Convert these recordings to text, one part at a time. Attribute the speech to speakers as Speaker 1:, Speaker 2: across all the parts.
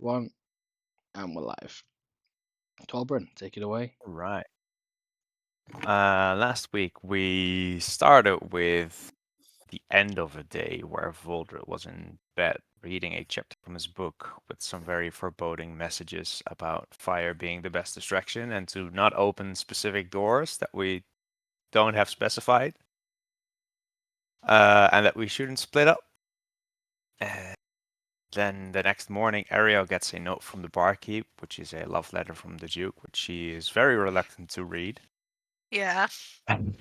Speaker 1: one, and we're live. Torbran, take it away.
Speaker 2: Right. Last week we started with the end of a day where Voldred was in bed reading a chapter from his book with some very foreboding messages about fire being the best distraction and to not open specific doors that we don't have specified, and that we shouldn't split up. And then the next morning, Ariel gets a note from the barkeep, which is a love letter from the Duke, which she is very reluctant to read.
Speaker 3: Yeah.
Speaker 2: In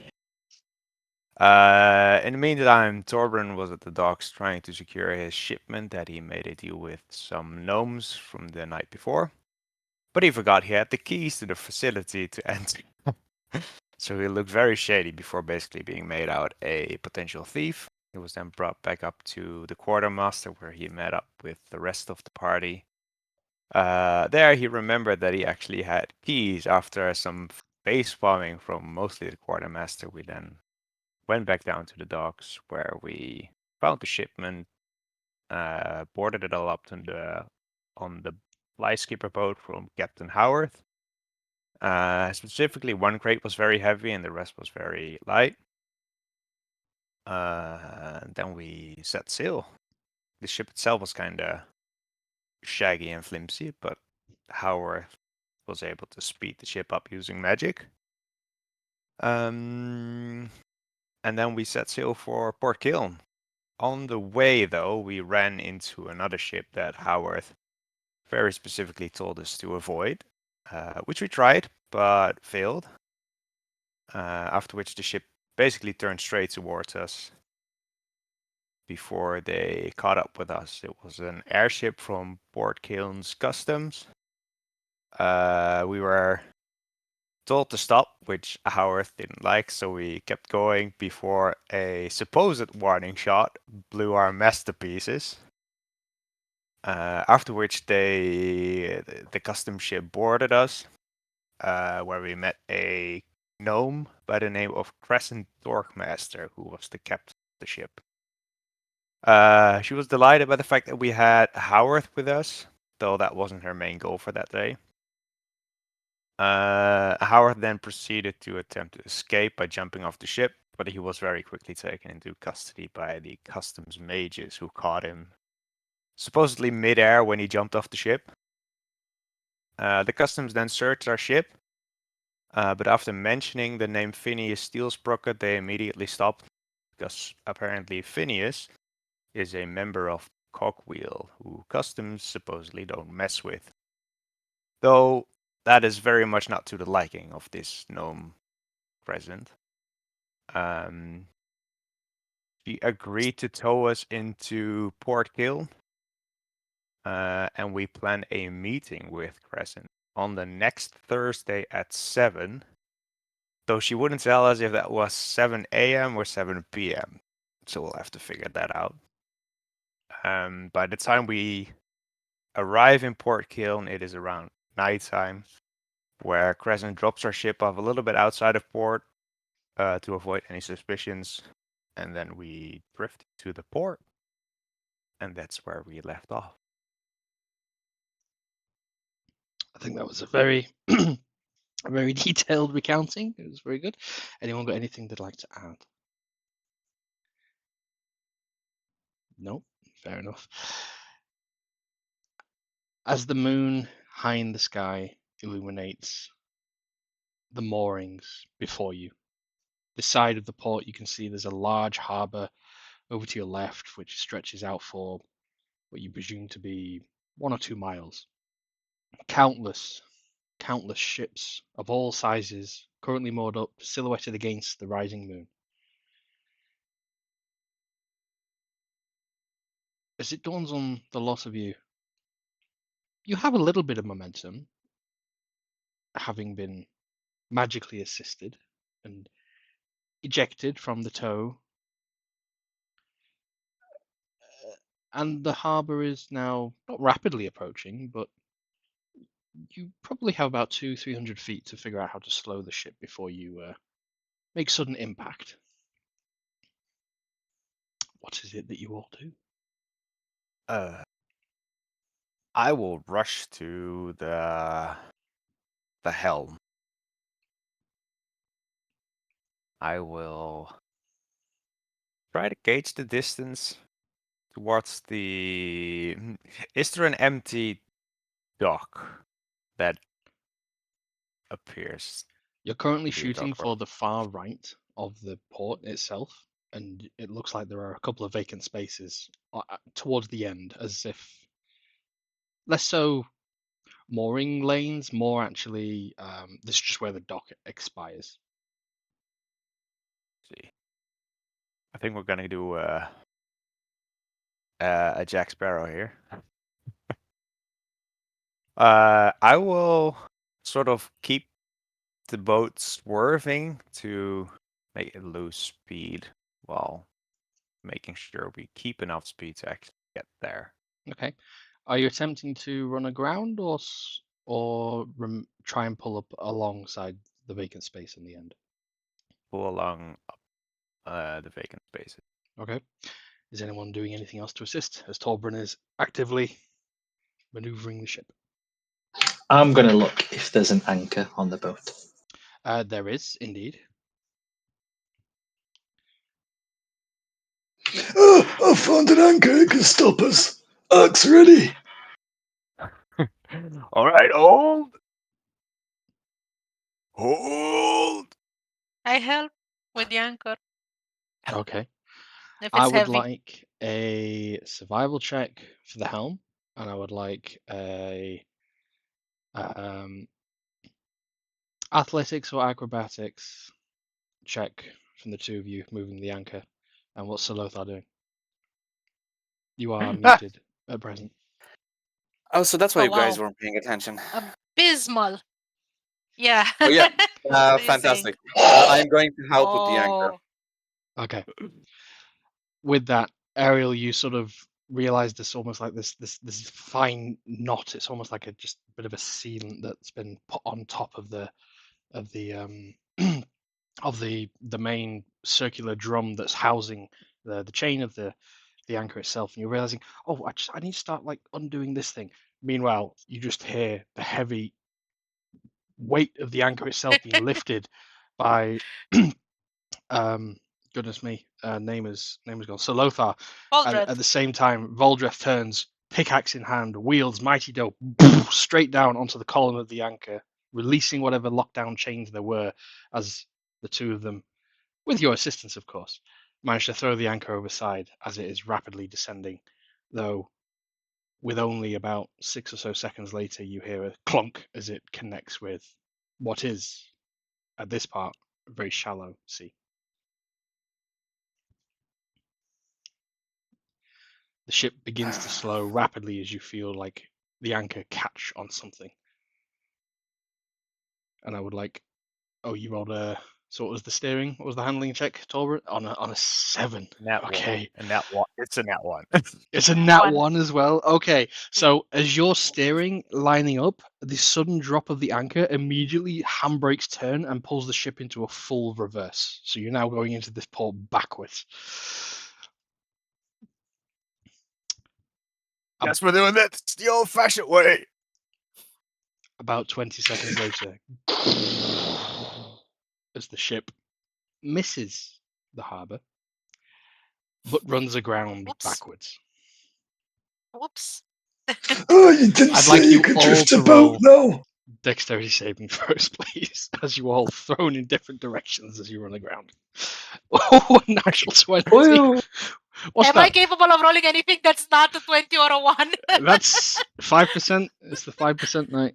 Speaker 2: the meantime, Torbran was at the docks trying to secure his shipment that he made a deal with some gnomes from the night before. But he forgot he had the keys to the facility to enter. So he looked very shady before basically being made out a potential thief. He was then brought back up to the quartermaster where he met up with the rest of the party. There he remembered that he actually had keys after some face bombing from mostly the quartermaster. We then went back down to the docks where we found the shipment, boarded it all up on the fly skipper boat from Captain Howarth. Specifically, one crate was very heavy and the rest was very light. Then we set sail. The ship itself was kind of shaggy and flimsy, but Howarth was able to speed the ship up using magic. And then we set sail for Port Kiln. On the way, though, we ran into another ship that Howarth very specifically told us to avoid, which we tried but failed. After which the ship basically turned straight towards us before they caught up with us. It was an airship from Port Kiln's customs. We were told to stop, which Howarth didn't like, so we kept going before a supposed warning shot blew our mast to pieces. After which the custom ship boarded us, where we met a gnome by the name of Crescent Dorkmaster, who was the captain of the ship. She was delighted by the fact that we had Howarth with us, though that wasn't her main goal for that day. Howard then proceeded to attempt to escape by jumping off the ship, but he was very quickly taken into custody by the customs mages who caught him supposedly midair when he jumped off the ship. The customs then searched our ship, but after mentioning the name Phineas Steelsprocket, they immediately stopped because apparently Phineas is a member of Cogwheel, who customs supposedly don't mess with. Though that is very much not to the liking of this gnome Crescent. She agreed to tow us into Port Kill, and we plan a meeting with Crescent on the next Thursday at 7. Though she wouldn't tell us if that was 7 a.m. or 7 p.m. So we'll have to figure that out. By the time we arrive in Port Kiln, it is around nighttime, where Crescent drops our ship off a little bit outside of port to avoid any suspicions, and then we drift to the port, and that's where we left off.
Speaker 1: I think that was a very, a very detailed recounting. It was very good. Anyone got anything they'd like to add? No, fair enough. As the moon high in the sky illuminates the moorings before you, the side of the port you can see there's a large harbour over to your left, which stretches out for what you presume to be 1 or 2 miles. Countless, countless ships of all sizes currently moored up, silhouetted against the rising moon. As it dawns on the lot of you, you have a little bit of momentum, having been magically assisted and ejected from the tow, and the harbour is now not rapidly approaching, but you probably have about 300 feet to figure out how to slow the ship before you make sudden impact. What is it that you all do?
Speaker 2: Uh, I will rush to the helm. I will try to gauge the distance towards the. Is there an empty dock that appears
Speaker 1: You're currently
Speaker 2: to be a
Speaker 1: shooting
Speaker 2: dock?
Speaker 1: for the far right of the port itself, and it looks like there are a couple of vacant spaces towards the end, as if less so mooring lanes, more actually this is just where the dock expires.
Speaker 2: See, I think we're gonna do a Jack Sparrow here. I will sort of keep the boat swerving to make it lose speed while making sure we keep enough speed to actually get there.
Speaker 1: Okay. Are you attempting to run aground or try and pull up alongside the vacant space in the end?
Speaker 2: Pull along the vacant spaces.
Speaker 1: Okay. Is anyone doing anything else to assist as Torbran is actively maneuvering the ship?
Speaker 3: I'm going to look if there's an anchor on the boat.
Speaker 1: There is indeed.
Speaker 3: I found an anchor. It can stop us. Axe ready.
Speaker 2: All right, hold. Hold.
Speaker 4: I help with the anchor
Speaker 1: Okay.
Speaker 4: if
Speaker 1: I
Speaker 4: it's
Speaker 1: would
Speaker 4: heavy.
Speaker 1: like a survival check for the helm, and I would like a um, athletics or acrobatics check from the two of you moving the anchor. And what's Solothar doing? You are muted at present.
Speaker 5: Oh, so that's why
Speaker 4: Oh,
Speaker 5: you guys
Speaker 4: wow.
Speaker 5: weren't paying attention.
Speaker 4: Abysmal. Yeah.
Speaker 5: Oh yeah,
Speaker 4: What are you saying?
Speaker 5: fantastic. I'm going to help with the anchor.
Speaker 4: Oh,
Speaker 1: Okay. With that, Ariel, you sort of realize this almost like this fine knot. It's almost like a just bit of a sealant that's been put on top of the of the main circular drum that's housing the chain of the anchor itself, and you're realizing, oh, I need to start like undoing this thing. Meanwhile, you just hear the heavy weight of the anchor itself being lifted by goodness me, name is gone. So Lothar, and
Speaker 4: Baldred.
Speaker 1: at the same time, Voldreth turns, pickaxe in hand, wields mighty doe straight down onto the column of the anchor, releasing whatever lockdown chains there were, as the two of them, with your assistance, of course, manage to throw the anchor overside as it is rapidly descending. Though, with only about 6 or so seconds later, you hear a clunk as it connects with what is, at this part, a very shallow sea. The ship begins to slow rapidly as you feel like the anchor catch on something. And I would like, oh, you rolled a, so what was the steering? What was the handling check, Torbert? On a 7.
Speaker 2: Nat
Speaker 1: Okay.
Speaker 2: one. A nat one. It's a nat one.
Speaker 1: It's a nat
Speaker 4: One.
Speaker 1: 1 as well. Okay. So as you're steering, lining up, the sudden drop of the anchor immediately handbrakes turn and pulls the ship into a full reverse. So you're now going into this port backwards.
Speaker 2: Yes, we're doing that. It's the old-fashioned way.
Speaker 1: About 20 seconds later, as the ship misses the harbour, but runs aground
Speaker 4: Whoops.
Speaker 1: backwards.
Speaker 4: Whoops.
Speaker 3: Oh, you didn't
Speaker 1: I'd
Speaker 3: say
Speaker 1: like
Speaker 3: you
Speaker 1: you
Speaker 3: could
Speaker 1: all
Speaker 3: drift
Speaker 1: to
Speaker 3: a boat
Speaker 1: roll
Speaker 3: now.
Speaker 1: dexterity saving throws, please, as you all thrown in different directions as you run aground. Oh, a natural 20.
Speaker 3: Well,
Speaker 1: What's
Speaker 4: Am I
Speaker 1: that?
Speaker 4: capable of rolling anything that's not a 20 or a 1?
Speaker 1: That's 5%. It's the 5% night.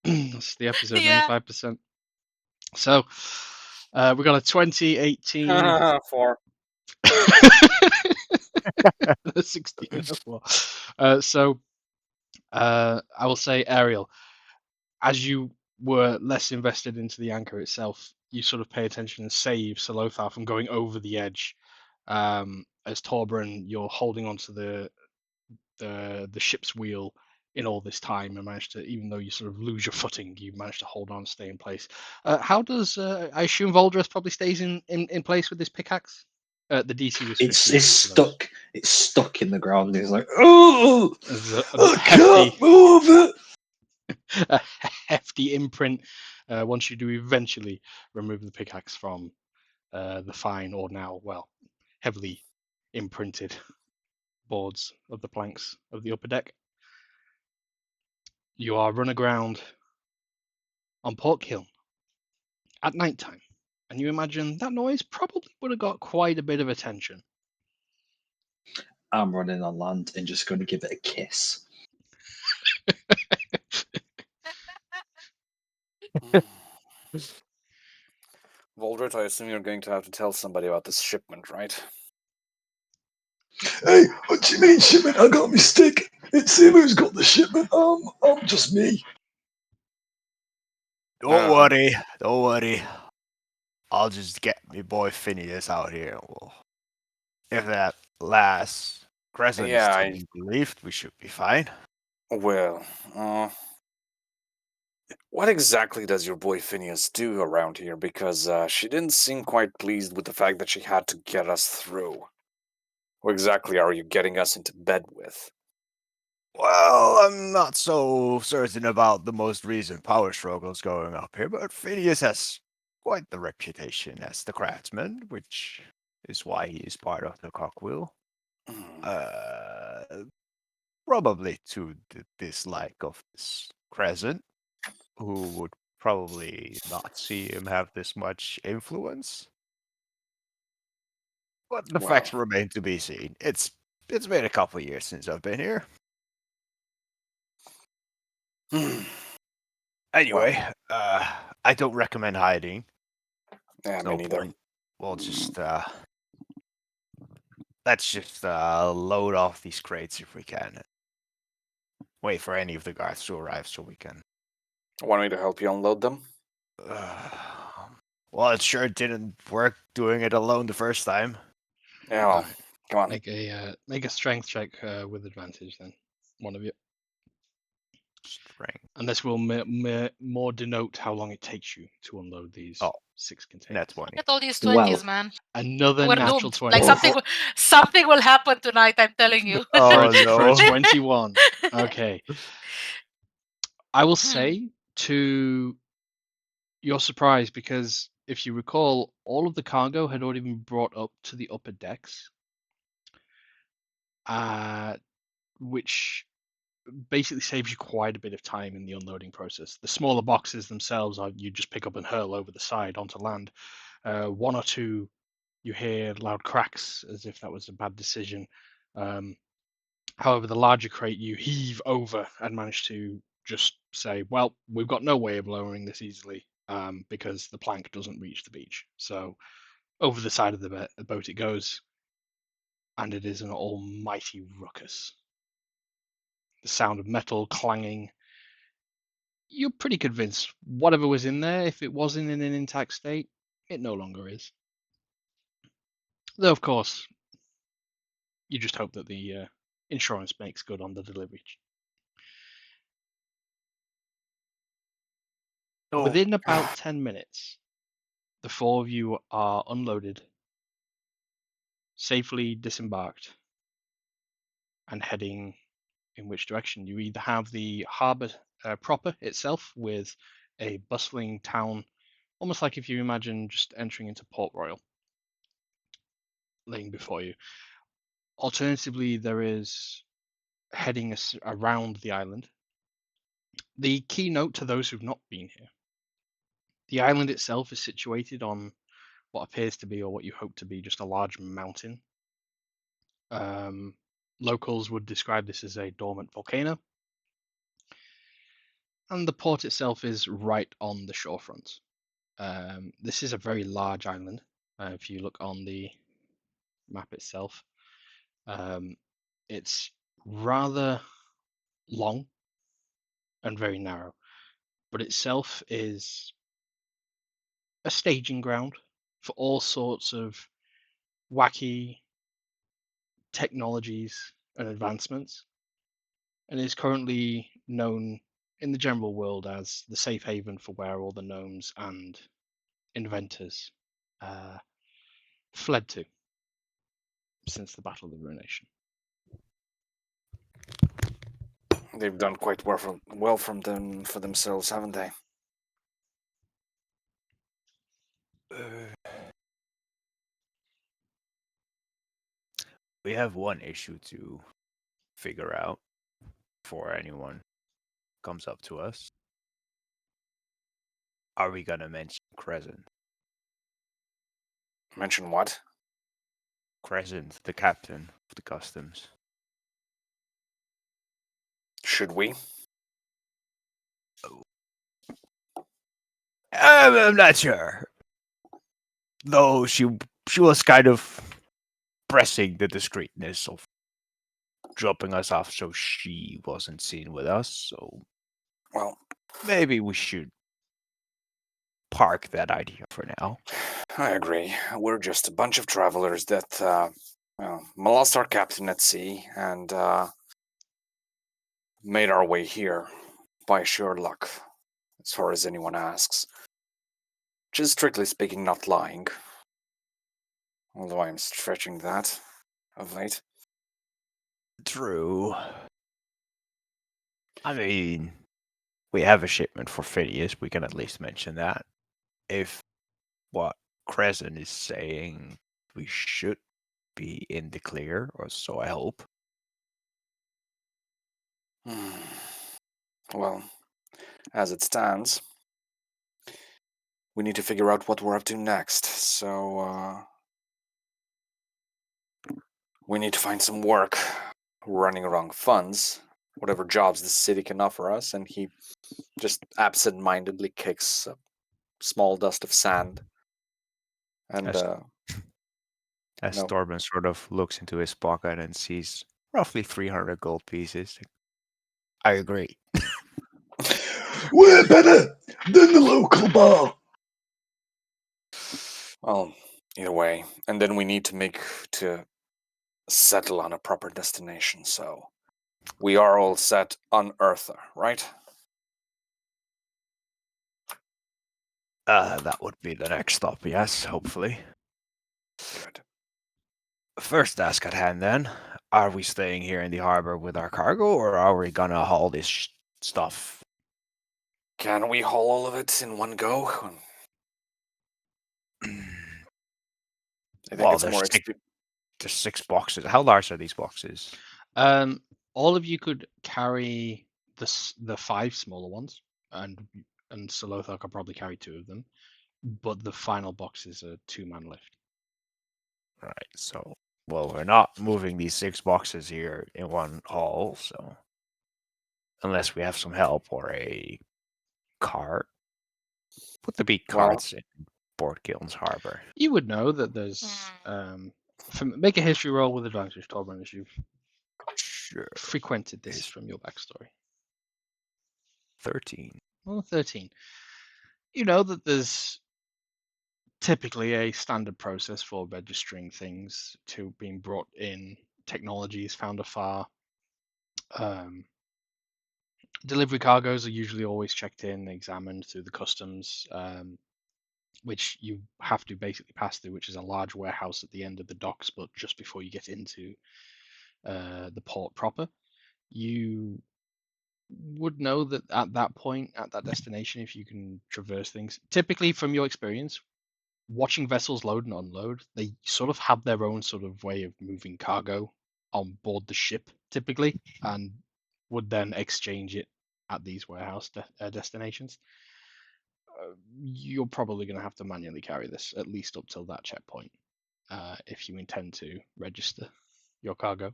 Speaker 1: That's the episode name,
Speaker 4: Yeah.
Speaker 1: 5%. So we got a 20, 18,
Speaker 5: 4.
Speaker 1: a 16, and a 4. So I will say, Ariel, as you were less invested into the anchor itself, you sort of pay attention and save Salothar from going over the edge. As Torbran, you're holding onto the ship's wheel in all this time and managed to, even though you sort of lose your footing, you managed to hold on, stay in place. How does I assume Voldreth probably stays in place with this pickaxe? The DC was 15.
Speaker 3: It's
Speaker 1: for those.
Speaker 3: stuck. It's stuck in the ground. It's like, oh,
Speaker 1: There's a
Speaker 3: I
Speaker 1: hefty,
Speaker 3: can't move it.
Speaker 1: a hefty imprint once you do eventually remove the pickaxe from the fine, or now, well, heavily imprinted boards of the planks of the upper deck. You are run aground on Port Kiln at night time, and you imagine that noise probably would have got quite a bit of attention.
Speaker 3: I'm running on land and just going to give it a kiss.
Speaker 5: Voldred, I assume you're going to have to tell somebody about this shipment, right?
Speaker 3: Hey, what do you mean shipment? I got my stick. It's him who's got the shipment. I'm just me.
Speaker 2: Don't
Speaker 5: Um,
Speaker 2: worry, don't worry. I'll just get me boy Phineas out here. Well, if that last crescent is
Speaker 5: Yeah,
Speaker 2: to be believed, we should be fine.
Speaker 5: Well, what exactly does your boy Phineas do around here? Because she didn't seem quite pleased with the fact that she had to get us through. What exactly are you getting us into bed with?
Speaker 2: Well, I'm not so certain about the most recent power struggles going up here, but Phineas has quite the reputation as the craftsman, which is why he is part of the cockwheel.
Speaker 5: Hmm.
Speaker 2: Probably to the dislike of this crescent, who would probably not see him have this much influence. But the
Speaker 5: Well,
Speaker 2: facts remain to be seen. It's been a couple of years since I've been here. Anyway, I don't recommend hiding.
Speaker 5: yeah,
Speaker 2: There's
Speaker 5: me
Speaker 2: no
Speaker 5: neither.
Speaker 2: point. We'll just let's just load off these crates if we can. Wait for any of the guards to arrive so we can.
Speaker 5: Want me to help you unload them?
Speaker 2: Uh, well, it sure didn't work doing it alone the first time.
Speaker 5: Yeah, well,
Speaker 1: Alright.
Speaker 5: come on.
Speaker 1: Make a strength check with advantage then, one of you,
Speaker 2: Strength.
Speaker 1: and this will more denote how long it takes you to unload these
Speaker 2: Oh,
Speaker 1: 6
Speaker 2: net
Speaker 1: containers.
Speaker 2: 20.
Speaker 4: Look at all these
Speaker 3: Well,
Speaker 4: 20s, man.
Speaker 1: Another
Speaker 4: We're
Speaker 1: natural
Speaker 4: doomed.
Speaker 1: 20
Speaker 4: Like something will happen tonight, I'm telling you.
Speaker 2: Oh
Speaker 1: for a
Speaker 2: no.
Speaker 1: 21. Okay. I will say, to your surprise, because if you recall, all of the cargo had already been brought up to the upper decks, which basically saves you quite a bit of time in the unloading process. The smaller boxes themselves are you just pick up and hurl over the side onto land. One or two, you hear loud cracks as if that was a bad decision. However, the larger crate you heave over and manage to just say, well, we've got no way of lowering this easily because the plank doesn't reach the beach. So over the side of the boat it goes, and it is an almighty ruckus. The sound of metal clanging. You're pretty convinced whatever was in there, if it wasn't in an intact state, it no longer is. Though, of course, you just hope that the insurance makes good on the delivery.
Speaker 2: Oh,
Speaker 1: Within about 10 minutes, the four of you are unloaded, safely disembarked, and heading in which direction? You either have the harbour proper itself with a bustling town, almost like if you imagine just entering into Port Royal, laying before you. Alternatively, there is heading around the island. The key note to those who've not been here: the island itself is situated on what appears to be, or what you hope to be, just a large mountain. Locals would describe this as a dormant volcano, and the port itself is right on the shorefront. This is a very large island. If you look on the map itself, it's rather long and very narrow, but itself is a staging ground for all sorts of wacky technologies and advancements, and is currently known in the general world as the safe haven for where all the gnomes and inventors fled to. since the Battle of the Ruination.
Speaker 5: They've done quite well for themselves, haven't they?
Speaker 2: We have one issue to figure out before anyone comes up to us. Are we gonna mention Crescent?
Speaker 5: Mention what?
Speaker 2: Crescent, the captain of the customs.
Speaker 5: Should we?
Speaker 2: I'm not sure. Though she was kind of pressing the discreetness of dropping us off so she wasn't seen with us, so
Speaker 5: Well,
Speaker 2: maybe we should park that idea for now.
Speaker 5: I agree. We're just a bunch of travelers that, lost our captain at sea and made our way here by sheer luck, as far as anyone asks. Which is, strictly speaking, not lying. Although I am stretching that of late.
Speaker 2: True. I mean, we have a shipment for Phineas. We can at least mention that. If what Crescent is saying, we should be in the clear, or so I hope.
Speaker 5: Well, as it stands, we need to figure out what we're up to next. So, we need to find some work running around funds, whatever jobs the city can offer us, and he just absent-mindedly kicks a small dust of sand. And,
Speaker 2: As
Speaker 5: no.
Speaker 2: Torben sort of looks into his pocket and sees roughly 300 gold pieces. I agree.
Speaker 3: We're better than the local bar.
Speaker 5: Well, either way. And then we need to settle on a proper destination, so we are all set on Eartha, right?
Speaker 2: That would be the next stop, yes, hopefully.
Speaker 5: Good.
Speaker 2: First task at hand then. Are we staying here in the harbor with our cargo, or are we gonna haul this stuff?
Speaker 5: Can we haul all of it in one go? I think
Speaker 2: Well,
Speaker 5: it's more
Speaker 2: there's 6 boxes. How large are these boxes?
Speaker 1: All of you could carry the 5 smaller ones, and Solothar could probably carry 2 of them, but the final box is a 2-man lift.
Speaker 2: Right, so, well, we're not moving these 6 boxes here in one haul, so unless we have some help or a cart. Would there be carts in Port Gillen's harbor?
Speaker 1: You would know that there's make a history roll with advantage, Torben, as you've
Speaker 2: Sure.
Speaker 1: frequented this from your backstory.
Speaker 2: 13.
Speaker 1: Well, 13. You know that there's typically a standard process for registering things to being brought in. Technology is found afar. Delivery cargoes are usually always checked in, examined through the customs, which you have to basically pass through, which is a large warehouse at the end of the docks, but just before you get into the port proper. You would know that at that point, at that destination, if you can traverse things, typically from your experience, watching vessels load and unload, they sort of have their own sort of way of moving cargo on board the ship, typically, and would then exchange it at these warehouse destinations. You're probably going to have to manually carry this at least up till that checkpoint if you intend to register your cargo.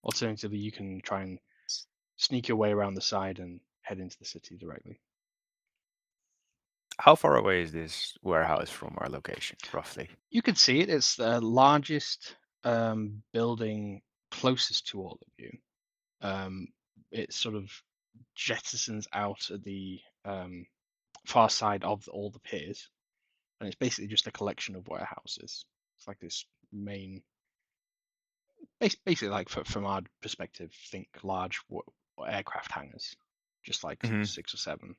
Speaker 1: Alternatively, you can try and sneak your way around the side and head into the city directly.
Speaker 2: How far away is this warehouse from our location, roughly?
Speaker 1: You can see it. It's the largest building closest to all of you. It sort of jettisons out at the far side of all the piers, and it's basically just a collection of warehouses. It's like this main, basically like from our perspective, think large aircraft hangars, just like 6 or 7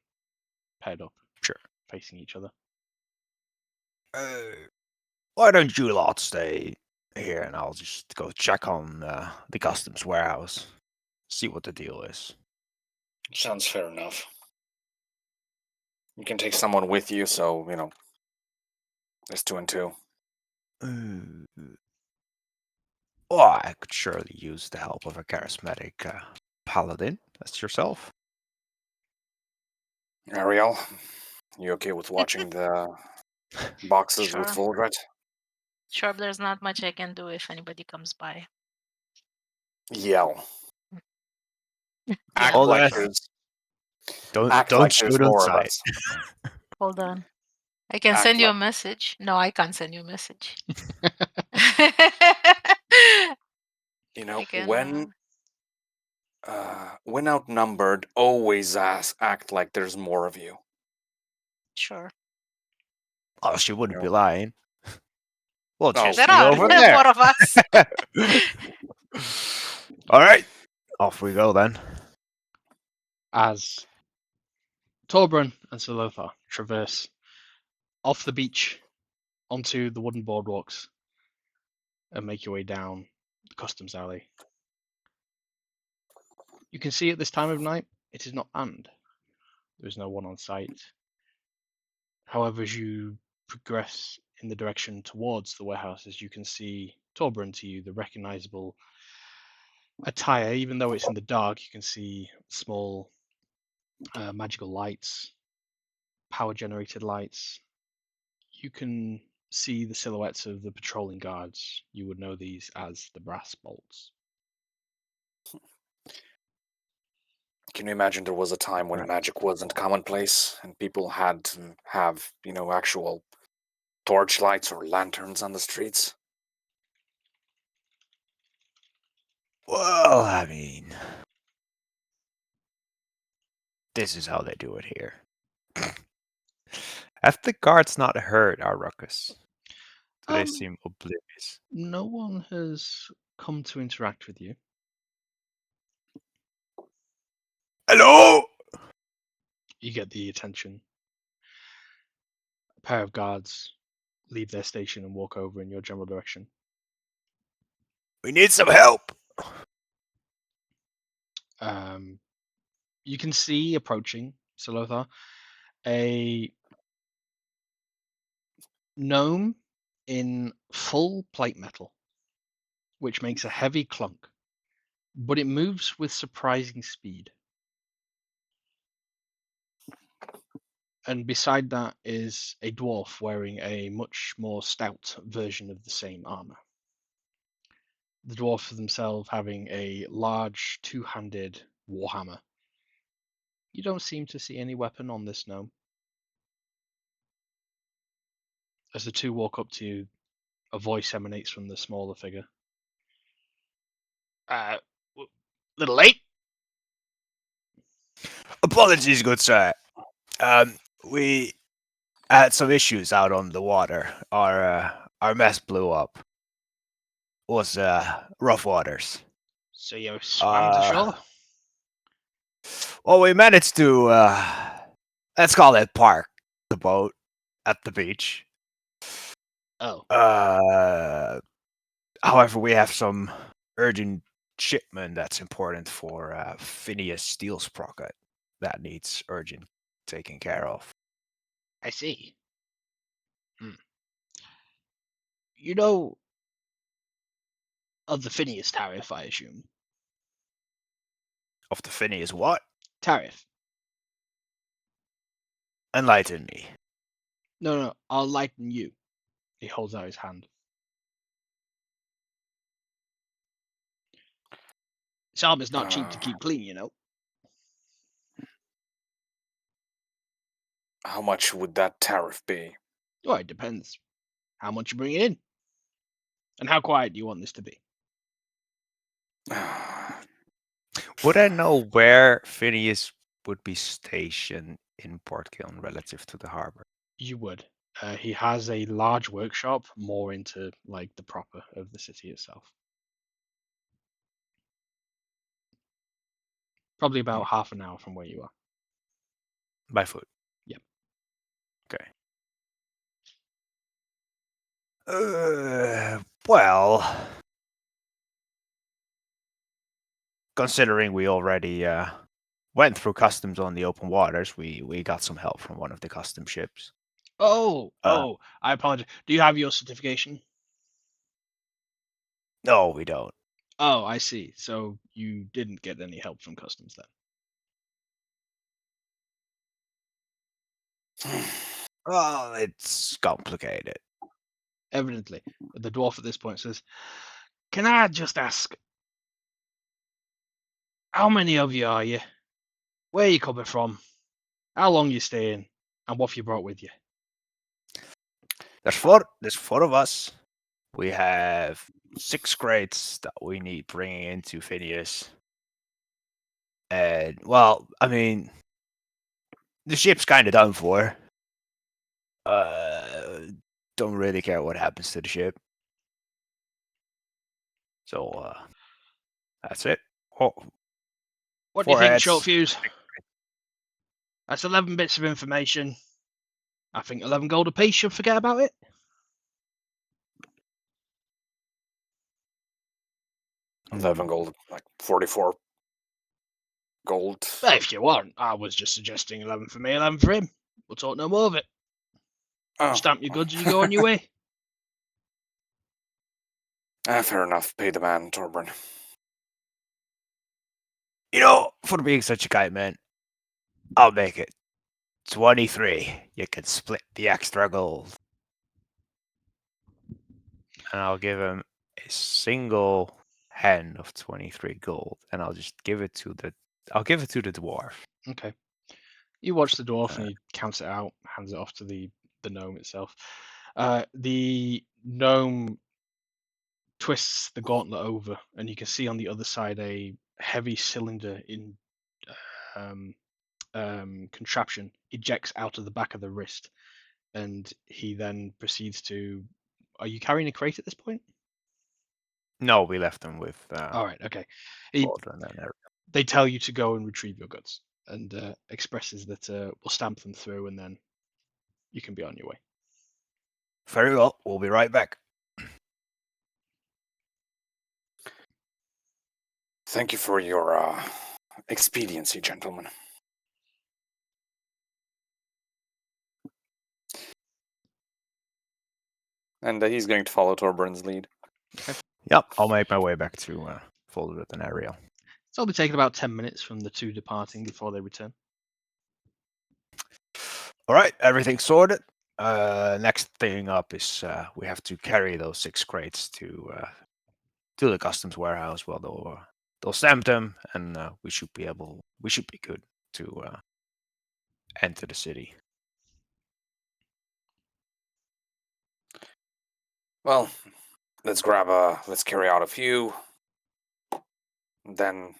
Speaker 1: paired up,
Speaker 2: Sure,
Speaker 1: facing each other.
Speaker 2: Why don't you lot stay here and I'll just go check on the customs warehouse, see what the deal is.
Speaker 5: Sounds fair enough. You can take someone with you, so, there's 2 and 2.
Speaker 2: Oh, I could surely use the help of a charismatic paladin. That's yourself.
Speaker 5: Ariel, you okay with watching the boxes with
Speaker 4: Sure.
Speaker 5: Voldret?
Speaker 4: Sure, there's not much I can do if anybody comes by.
Speaker 5: Yell. Act
Speaker 4: Yeah.
Speaker 2: Hold
Speaker 5: like
Speaker 2: on.
Speaker 5: there's
Speaker 2: Don't
Speaker 5: act
Speaker 2: don't
Speaker 5: like there's
Speaker 2: shoot on
Speaker 5: more of
Speaker 2: sight.
Speaker 5: us.
Speaker 4: Hold on. I can
Speaker 5: Act
Speaker 4: send you a
Speaker 5: like
Speaker 4: message. No, I can't send you a message. I can.
Speaker 5: when outnumbered, always act like there's more of you.
Speaker 4: Sure.
Speaker 2: Oh, she wouldn't
Speaker 5: You
Speaker 2: be
Speaker 5: know?
Speaker 2: lying. Well,
Speaker 5: Oh,
Speaker 2: just
Speaker 4: There
Speaker 2: be
Speaker 4: are
Speaker 2: over there.
Speaker 4: more of us.
Speaker 2: All right, off we go then.
Speaker 1: As Torbrun and Sir Lothar traverse off the beach onto the wooden boardwalks and make your way down the customs alley. You can see at this time of night it is not manned. There is no one on site. However, as you progress in the direction towards the warehouses, you can see Torbrun to you, the recognizable attire. Even though it's in the dark, you can see small magical lights, power generated lights. You can see the silhouettes of the patrolling guards. You would know these as the brass bolts.
Speaker 5: Can you imagine there was a time when
Speaker 2: Right.
Speaker 5: magic wasn't commonplace and people had to have, actual torchlights or lanterns on the streets?
Speaker 2: Well, I mean, this is how they do it here. Have the guards not heard our ruckus? Do they seem oblivious?
Speaker 1: No one has come to interact with you.
Speaker 2: Hello?
Speaker 1: You get the attention. A pair of guards leave their station and walk over in your general direction.
Speaker 2: We need some help.
Speaker 1: You can see approaching Sir Lothar a gnome in full plate metal, which makes a heavy clunk, but it moves with surprising speed. And beside that is a dwarf wearing a much more stout version of the same armor. The dwarfs themselves having a large two-handed warhammer. You don't seem to see any weapon on this gnome. As the two walk up to you, a voice emanates from the smaller figure. Little late?
Speaker 2: Apologies, good sir. We had some issues out on the water. Our mess blew up. It was rough waters.
Speaker 1: So you swam to shore?
Speaker 2: Well, we managed to let's call it park the boat at the beach.
Speaker 1: Oh,
Speaker 2: However, we have some urgent shipment that's important for Phineas Steel Sprocket that needs urgent taking care of.
Speaker 1: I see. You know of the Phineas tariff, I assume.
Speaker 2: Of the Phineas what?
Speaker 1: Tariff.
Speaker 2: Enlighten me.
Speaker 1: No, I'll lighten you. He holds out his hand. This armor's not cheap to keep clean, you know.
Speaker 5: How much would that tariff be?
Speaker 1: Well, it depends how much you bring it in. And how quiet do you want this to be?
Speaker 2: Would I know where Phineas would be stationed in Port Kiln relative to the harbor?
Speaker 1: You would. He has a large workshop more into like the proper of the city itself. Probably about half an hour from where you are.
Speaker 2: By foot.
Speaker 1: Yep.
Speaker 2: Okay. Well, considering we already went through customs on the open waters, we got some help from one of the custom ships.
Speaker 1: Oh, I apologize. Do you have your certification?
Speaker 2: No, we don't.
Speaker 1: Oh, I see. So you didn't get any help from customs then?
Speaker 2: Well, it's complicated.
Speaker 1: Evidently. The dwarf at this point says, "Can I just ask, how many of you are you? Where are you coming from? How long you staying? And what have you brought with you?"
Speaker 2: There's four of us. We have 6 crates that we need bringing into Phineas. And, well, I mean, the ship's kind of done for. Don't really care what happens to the ship. So, that's it. Oh,
Speaker 1: What do you think,
Speaker 2: heads.
Speaker 1: Short Fuse? That's 11 bits of information. I think 11 gold apiece should forget about it.
Speaker 2: Hmm.
Speaker 5: 11 gold, like 44 gold.
Speaker 1: But if you want, I was just suggesting 11 for me, 11 for him. We'll talk no more of it.
Speaker 5: Oh,
Speaker 1: Stamp your goods and you go on your way.
Speaker 5: fair enough. Pay the man, Torburn.
Speaker 2: You know, for being such a guy, man, I'll make it 23. You can split the extra gold. And I'll give him a single hen of 23 gold, and I'll just give it to the dwarf.
Speaker 1: Okay. You watch the dwarf and he counts it out, hands it off to the gnome itself. The gnome twists the gauntlet over, and you can see on the other side a heavy cylinder in contraption ejects out of the back of the wrist, and he then proceeds to. Are you carrying a crate at this point?
Speaker 2: No, we left them with
Speaker 1: All right, okay.
Speaker 2: Baldwin and everything.
Speaker 1: They tell you to go and retrieve your goods, and expresses that we'll stamp them through, and then you can be on your way.
Speaker 2: Very well, we'll be right back.
Speaker 5: Thank you for your expediency, gentlemen. And he's going to follow Torburn's lead.
Speaker 2: Yep, I'll make my way back to Folded and Ariel.
Speaker 1: So it'll be taking about 10 minutes from the two departing before they return.
Speaker 2: All right, everything's sorted. Next thing up is we have to carry those 6 crates to the customs warehouse. Well, they'll stamp them, and we should be good to enter the city.
Speaker 5: Well, let's carry out a few. Then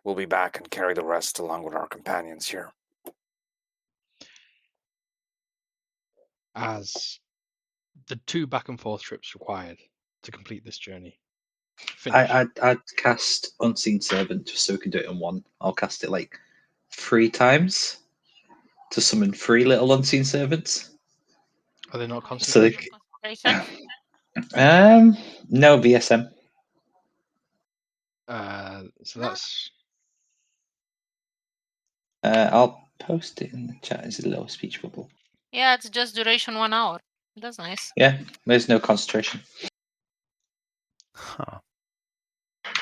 Speaker 5: we'll be back and carry the rest along with our companions here.
Speaker 1: As the 2 back and forth trips required to complete this journey finish.
Speaker 6: I'd cast Unseen Servant just so we can do it in one. I'll cast it like 3 times to summon 3 little Unseen Servants.
Speaker 1: Are they not
Speaker 6: So
Speaker 1: concentration?
Speaker 6: no VSM.
Speaker 1: So that's
Speaker 6: I'll post it in the chat as a little speech bubble.
Speaker 4: Yeah, it's just duration 1 hour. That's nice.
Speaker 6: Yeah, there's no concentration.
Speaker 2: Huh.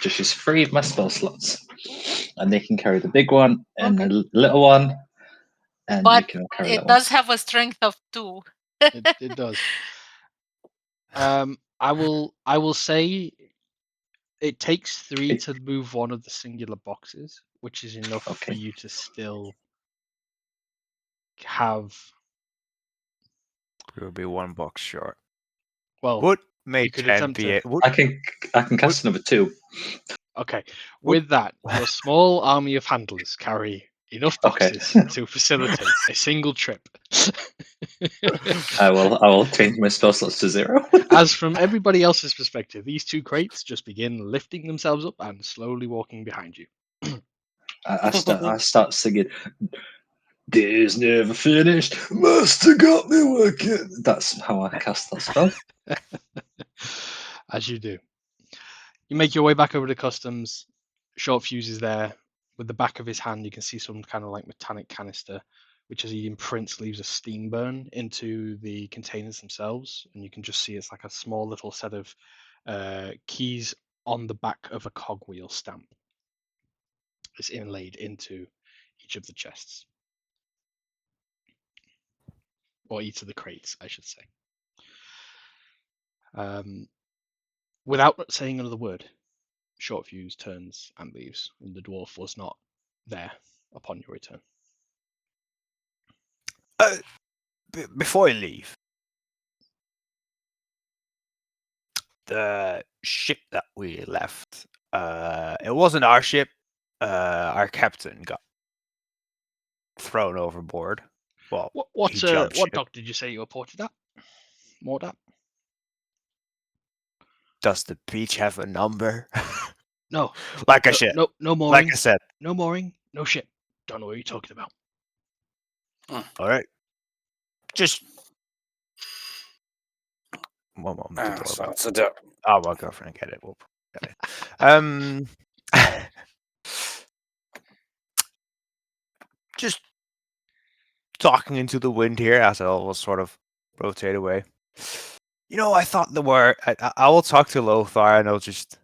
Speaker 6: Just use 3 of my spell slots, and they can carry the big one and the little one, and
Speaker 4: But
Speaker 6: you can carry
Speaker 4: it
Speaker 6: that
Speaker 4: does
Speaker 6: one.
Speaker 4: have a strength of 2.
Speaker 1: it does. I will say it takes 3 to move one of the singular boxes, which is enough for you to still have.
Speaker 2: We will be 1 box short.
Speaker 1: Well,
Speaker 2: Would may
Speaker 1: you could
Speaker 2: 10
Speaker 1: attempt
Speaker 2: be
Speaker 1: to.
Speaker 2: it? Would,
Speaker 6: I can cast another 2.
Speaker 1: Okay.
Speaker 2: Would-
Speaker 1: With that, your small army of handlers carry enough
Speaker 6: Okay.
Speaker 1: boxes to facilitate a single trip.
Speaker 6: I will change my spell slots to 0.
Speaker 1: As from everybody else's perspective, these 2 crates just begin lifting themselves up and slowly walking behind you.
Speaker 6: I start singing.
Speaker 3: Days never finished. Master got me working.
Speaker 6: That's how I cast that spell.
Speaker 1: As you do. You make your way back over to customs. Short Fuse is there. With the back of his hand, you can see some kind of like metallic canister, which as he imprints leaves a steam burn into the containers themselves. And you can just see it's like a small little set of keys on the back of a cogwheel stamp. It's inlaid into each of the chests. Or each of the crates, I should say. Without saying another word, Short Fuse turns and leaves, and the dwarf was not there upon your return.
Speaker 2: Before you leave, the ship that we left, it wasn't our ship. Our captain got thrown overboard. Well,
Speaker 1: What
Speaker 2: he jumped ship.
Speaker 1: dock did you say you were ported at? Moored at?
Speaker 2: Does the beach have a number?
Speaker 1: No.
Speaker 2: Like I said.
Speaker 1: No mooring.
Speaker 2: Like I said.
Speaker 1: No mooring, no ship. Don't know what you're talking about.
Speaker 2: All right. Just one moment. The doorbell.
Speaker 5: So the
Speaker 2: Oh, my girlfriend get it. We'll get it. Just talking into the wind here as I will sort of rotate away. You know, I thought there were. I will talk to Lothar and I'll just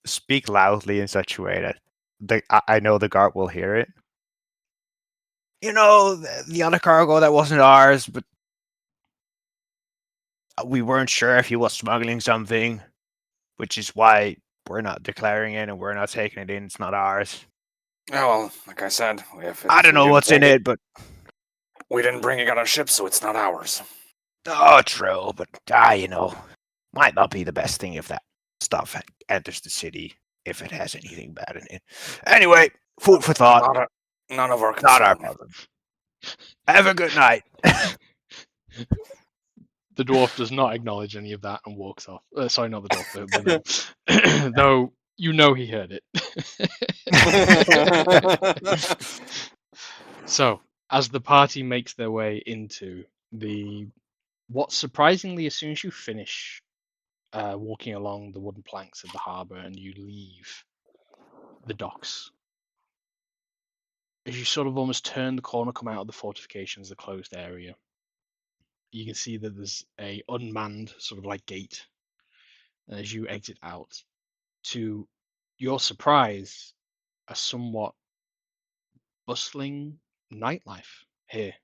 Speaker 2: speak loudly in such a way that I know the guard will hear it. You know, the other cargo that wasn't ours, but we weren't sure if he was smuggling something, which is why we're not declaring it and we're not taking it in. It's not ours.
Speaker 5: well, like I said,
Speaker 2: I don't know what's in it, but
Speaker 5: we didn't bring it on our ship, so it's not ours.
Speaker 2: oh, true. But you know, might not be the best thing if that stuff enters the city. If it has anything bad in it. Anyway, food for thought.
Speaker 5: None of our concern.
Speaker 2: Not our problem. Have a good night.
Speaker 1: The dwarf does not acknowledge any of that and walks off. Sorry, not the dwarf, the gnome. Though you know he heard it. So, as the party makes their way into what surprisingly, as soon as you finish walking along the wooden planks of the harbour and you leave the docks, as you sort of almost turn the corner, come out of the fortifications, the closed area, you can see that there's a unmanned sort of like gate. And as you exit out, to your surprise, a somewhat bustling nightlife here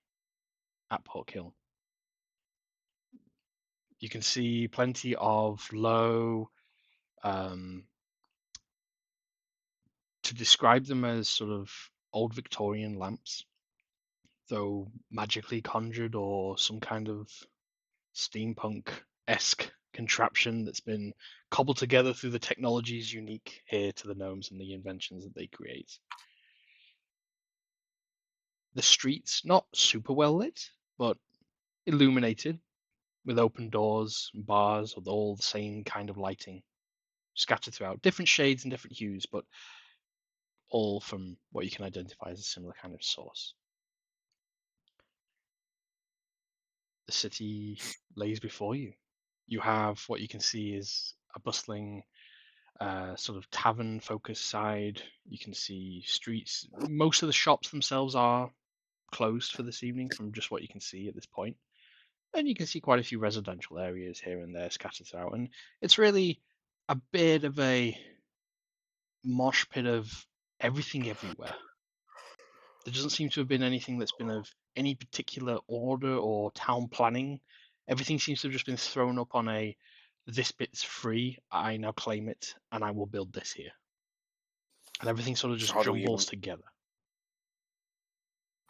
Speaker 1: at Port Hill. You can see plenty of low, to describe them as sort of old Victorian lamps, though magically conjured or some kind of steampunk-esque contraption that's been cobbled together through the technologies unique here to the gnomes and the inventions that they create. The streets, not super well lit, but illuminated, with open doors and bars with all the same kind of lighting scattered throughout, different shades and different hues, but all from what you can identify as a similar kind of source. The city lays before you. You have what you can see is a bustling sort of tavern-focused side. You can see streets. Most of the shops themselves are closed for this evening from just what you can see at this point. And you can see quite a few residential areas here and there scattered throughout. And it's really a bit of a mosh pit of everything everywhere. There doesn't seem to have been anything that's been of any particular order or town planning. Everything seems to have just been thrown up on a, this bit's free, I now claim it, and I will build this here. And everything sort of just jumbles together.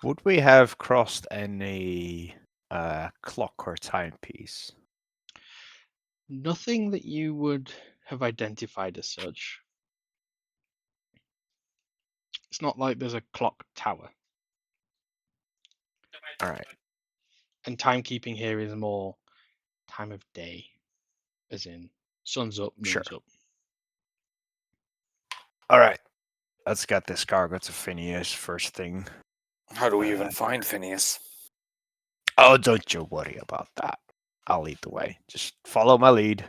Speaker 2: Would we have crossed any clock or timepiece?
Speaker 1: Nothing that you would have identified as such. It's not like there's a clock tower.
Speaker 2: All right.
Speaker 1: And timekeeping here is more time of day, as in sun's up, moon's
Speaker 2: Sure.
Speaker 1: up.
Speaker 2: All right. Let's get this cargo to Phineas first thing.
Speaker 5: How do we even find Phineas?
Speaker 2: Oh, don't you worry about that. I'll lead the way. Just follow my lead.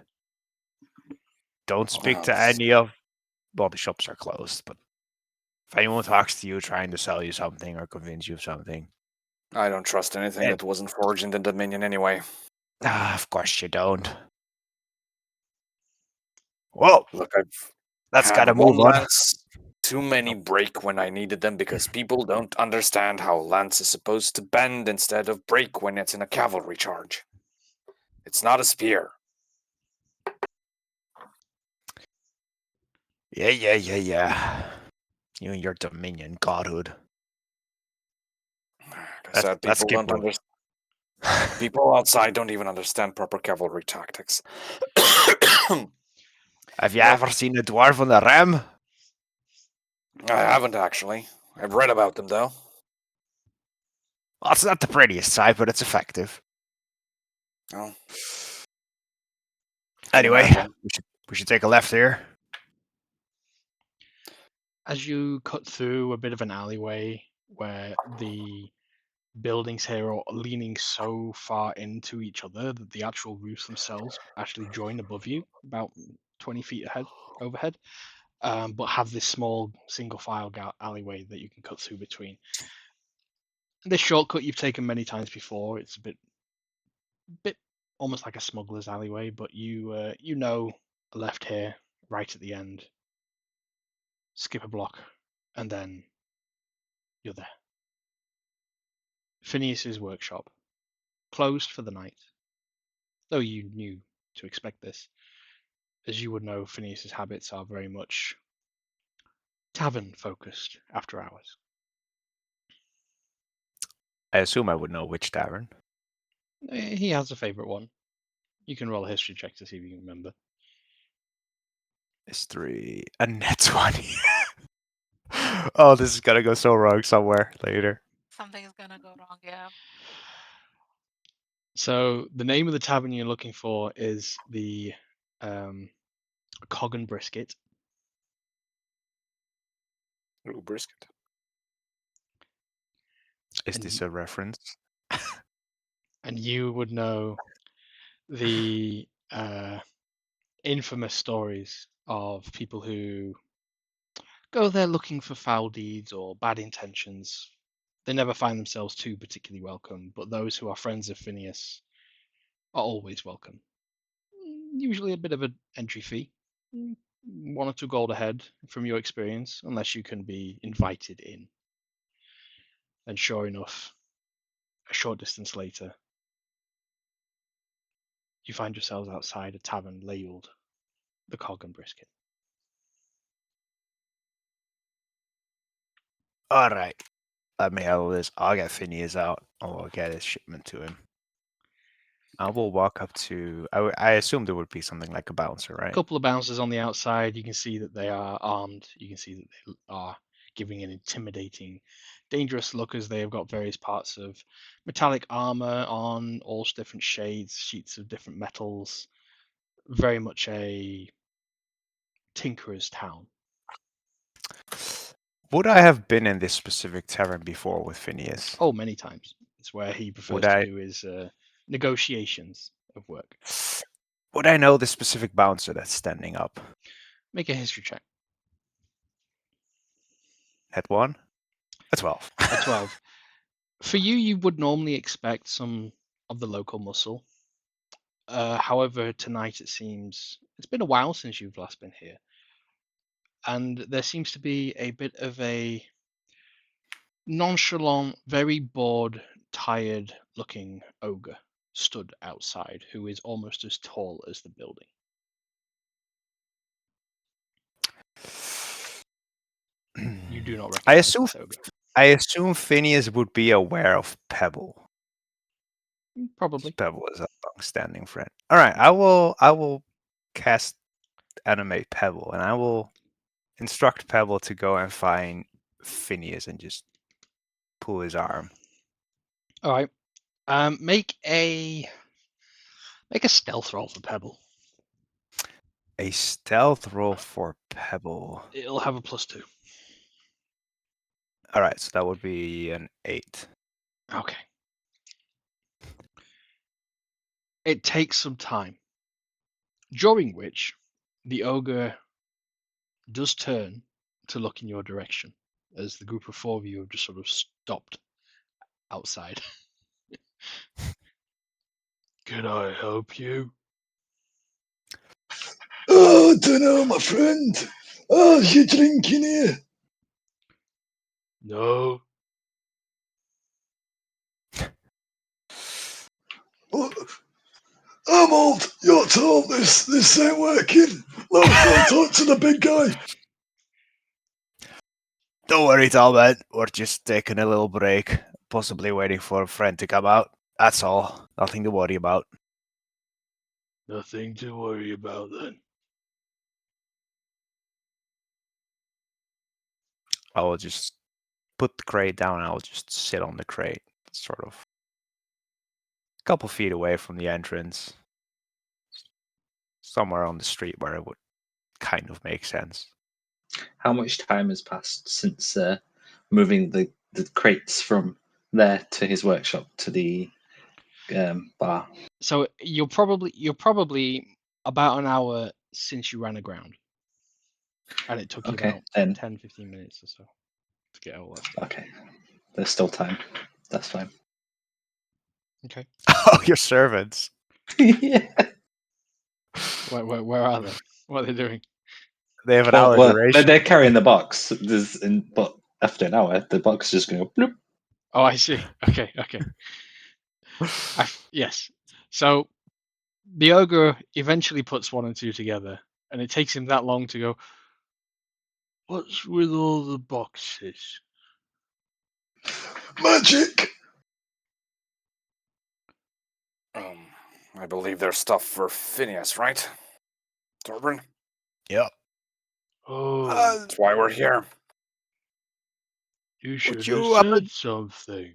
Speaker 2: Don't speak
Speaker 5: Well,
Speaker 2: to any of. Well, the shops are closed, but if anyone talks to you trying to sell you something or convince you of something,
Speaker 5: I don't trust anything that wasn't forged in the Dominion anyway.
Speaker 2: of course you don't. Well,
Speaker 5: Look, I've
Speaker 2: let's
Speaker 5: had
Speaker 2: gotta
Speaker 5: one
Speaker 2: move on.
Speaker 5: lance too many break when I needed them because people don't understand how lance is supposed to bend instead of break when it's in a cavalry charge. It's not a spear.
Speaker 2: Yeah. You and your Dominion godhood.
Speaker 5: Sad
Speaker 2: Let's
Speaker 5: people
Speaker 2: keep
Speaker 5: don't
Speaker 2: moving.
Speaker 5: understand. People outside don't even understand proper cavalry tactics.
Speaker 2: Have you
Speaker 5: Well-
Speaker 2: ever seen a dwarf on a ram?
Speaker 5: I haven't actually. I've read about them though.
Speaker 2: Well, it's not the prettiest sight, but it's effective.
Speaker 5: Oh,
Speaker 2: Anyway,
Speaker 5: imagine.
Speaker 2: we should take a left here.
Speaker 1: As you cut through a bit of an alleyway where the buildings here are leaning so far into each other that the actual roofs themselves actually join above you, about 20 feet overhead, but have this small single file alleyway that you can cut through between. This shortcut you've taken many times before. It's a bit almost like a smuggler's alleyway, but you know left here, right at the end. Skip a block, and then you're there. Phineas's workshop, closed for the night. Though you knew to expect this, as you would know, Phineas's habits are very much tavern focused after hours.
Speaker 2: I assume I would know which tavern.
Speaker 1: He has a favorite one. You can roll a history check to see if you can remember.
Speaker 2: It's 3. A net 20. Oh, this is gonna go so wrong somewhere later.
Speaker 4: Something is gonna go wrong, yeah.
Speaker 1: So the name of the tavern you're looking for is the Cog and Brisket.
Speaker 5: Ooh, brisket.
Speaker 2: Is
Speaker 1: And
Speaker 2: this a reference?
Speaker 1: And you would know the infamous stories of people who go there looking for foul deeds or bad intentions. They never find themselves too particularly welcome, but those who are friends of Phineas are always welcome. Usually a bit of an entry fee, 1 or 2 gold ahead from your experience, unless you can be invited in. And sure enough, a short distance later, you find yourselves outside a tavern labelled the Cog and Brisket.
Speaker 2: Alright. Let me handle this. I'll get Phineas out. I'll get his shipment to him. I will walk up to. I assume there would be something like a bouncer,
Speaker 1: A
Speaker 2: right?
Speaker 1: couple of bouncers on the outside. You can see that they are armed. You can see that they are giving an intimidating, dangerous look as they have got various parts of metallic armor on, all different shades, sheets of different metals. Very much a tinkerer's town.
Speaker 2: Would I have been in this specific tavern before with Phineas?
Speaker 1: Oh, many times. It's where he prefers
Speaker 2: Would
Speaker 1: to
Speaker 2: I?
Speaker 1: do his negotiations of work.
Speaker 2: Would I know the specific bouncer that's standing up?
Speaker 1: Make a history check.
Speaker 2: At 1? A 12.
Speaker 1: A 12. For you, you would normally expect some of the local muscle. However, tonight it seems it's been a while since you've last been here, and there seems to be a bit of a nonchalant, very bored, tired-looking ogre stood outside, who is almost as tall as the building. You do not
Speaker 2: I
Speaker 1: recognize
Speaker 2: assume.
Speaker 1: this ogre.
Speaker 2: I assume Phineas would be aware of Pebble.
Speaker 1: Probably.
Speaker 2: Pebble is a long-standing friend. All right, I will cast animate Pebble, and I will instruct Pebble to go and find Phineas and just pull his arm.
Speaker 1: All right. Make a stealth roll for Pebble.
Speaker 2: A stealth roll for Pebble.
Speaker 1: It'll have a +2.
Speaker 2: All right, so that would be an 8.
Speaker 1: Okay. It takes some time, during which the ogre does turn to look in your direction as the group of 4 of you have just sort of stopped outside. Can I help you?
Speaker 3: Oh, I don't know, my friend. Oh, you drinking here?
Speaker 1: No.
Speaker 3: Oh, I'm old. You're tall. This ain't working. Look, I'll talk to the big guy.
Speaker 2: Don't worry, Talbot. We're just taking a little break, possibly waiting for a friend to come out. That's all. Nothing to worry about.
Speaker 1: Nothing to worry about then.
Speaker 2: I will just put the crate down and I'll just sit on the crate, sort of a couple feet away from the entrance, somewhere on the street where it would kind of make sense.
Speaker 6: How much time has passed since moving the crates from there to his workshop to the bar?
Speaker 1: So you're probably about an hour since you ran aground. And it took you
Speaker 6: Okay,
Speaker 1: about
Speaker 6: then.
Speaker 1: 10, 15 minutes or so to get all that stuff.
Speaker 6: Okay, there's still time. That's fine.
Speaker 1: Okay.
Speaker 2: Oh, your servants.
Speaker 6: Yeah.
Speaker 1: Where are they? What are they doing?
Speaker 2: They have an hour
Speaker 6: Well,
Speaker 2: duration.
Speaker 6: they're carrying the box. But after an hour, the box is just going to go bloop.
Speaker 1: Oh, I see. Okay. Yes. So the ogre eventually puts 1 and 2 together, and it takes him that long to go, what's with all the boxes?
Speaker 3: Magic.
Speaker 5: I believe there's stuff for Phineas, right? Torbern?
Speaker 2: Yep.
Speaker 1: Oh,
Speaker 5: That's why we're here.
Speaker 1: you should have
Speaker 2: you,
Speaker 1: said something.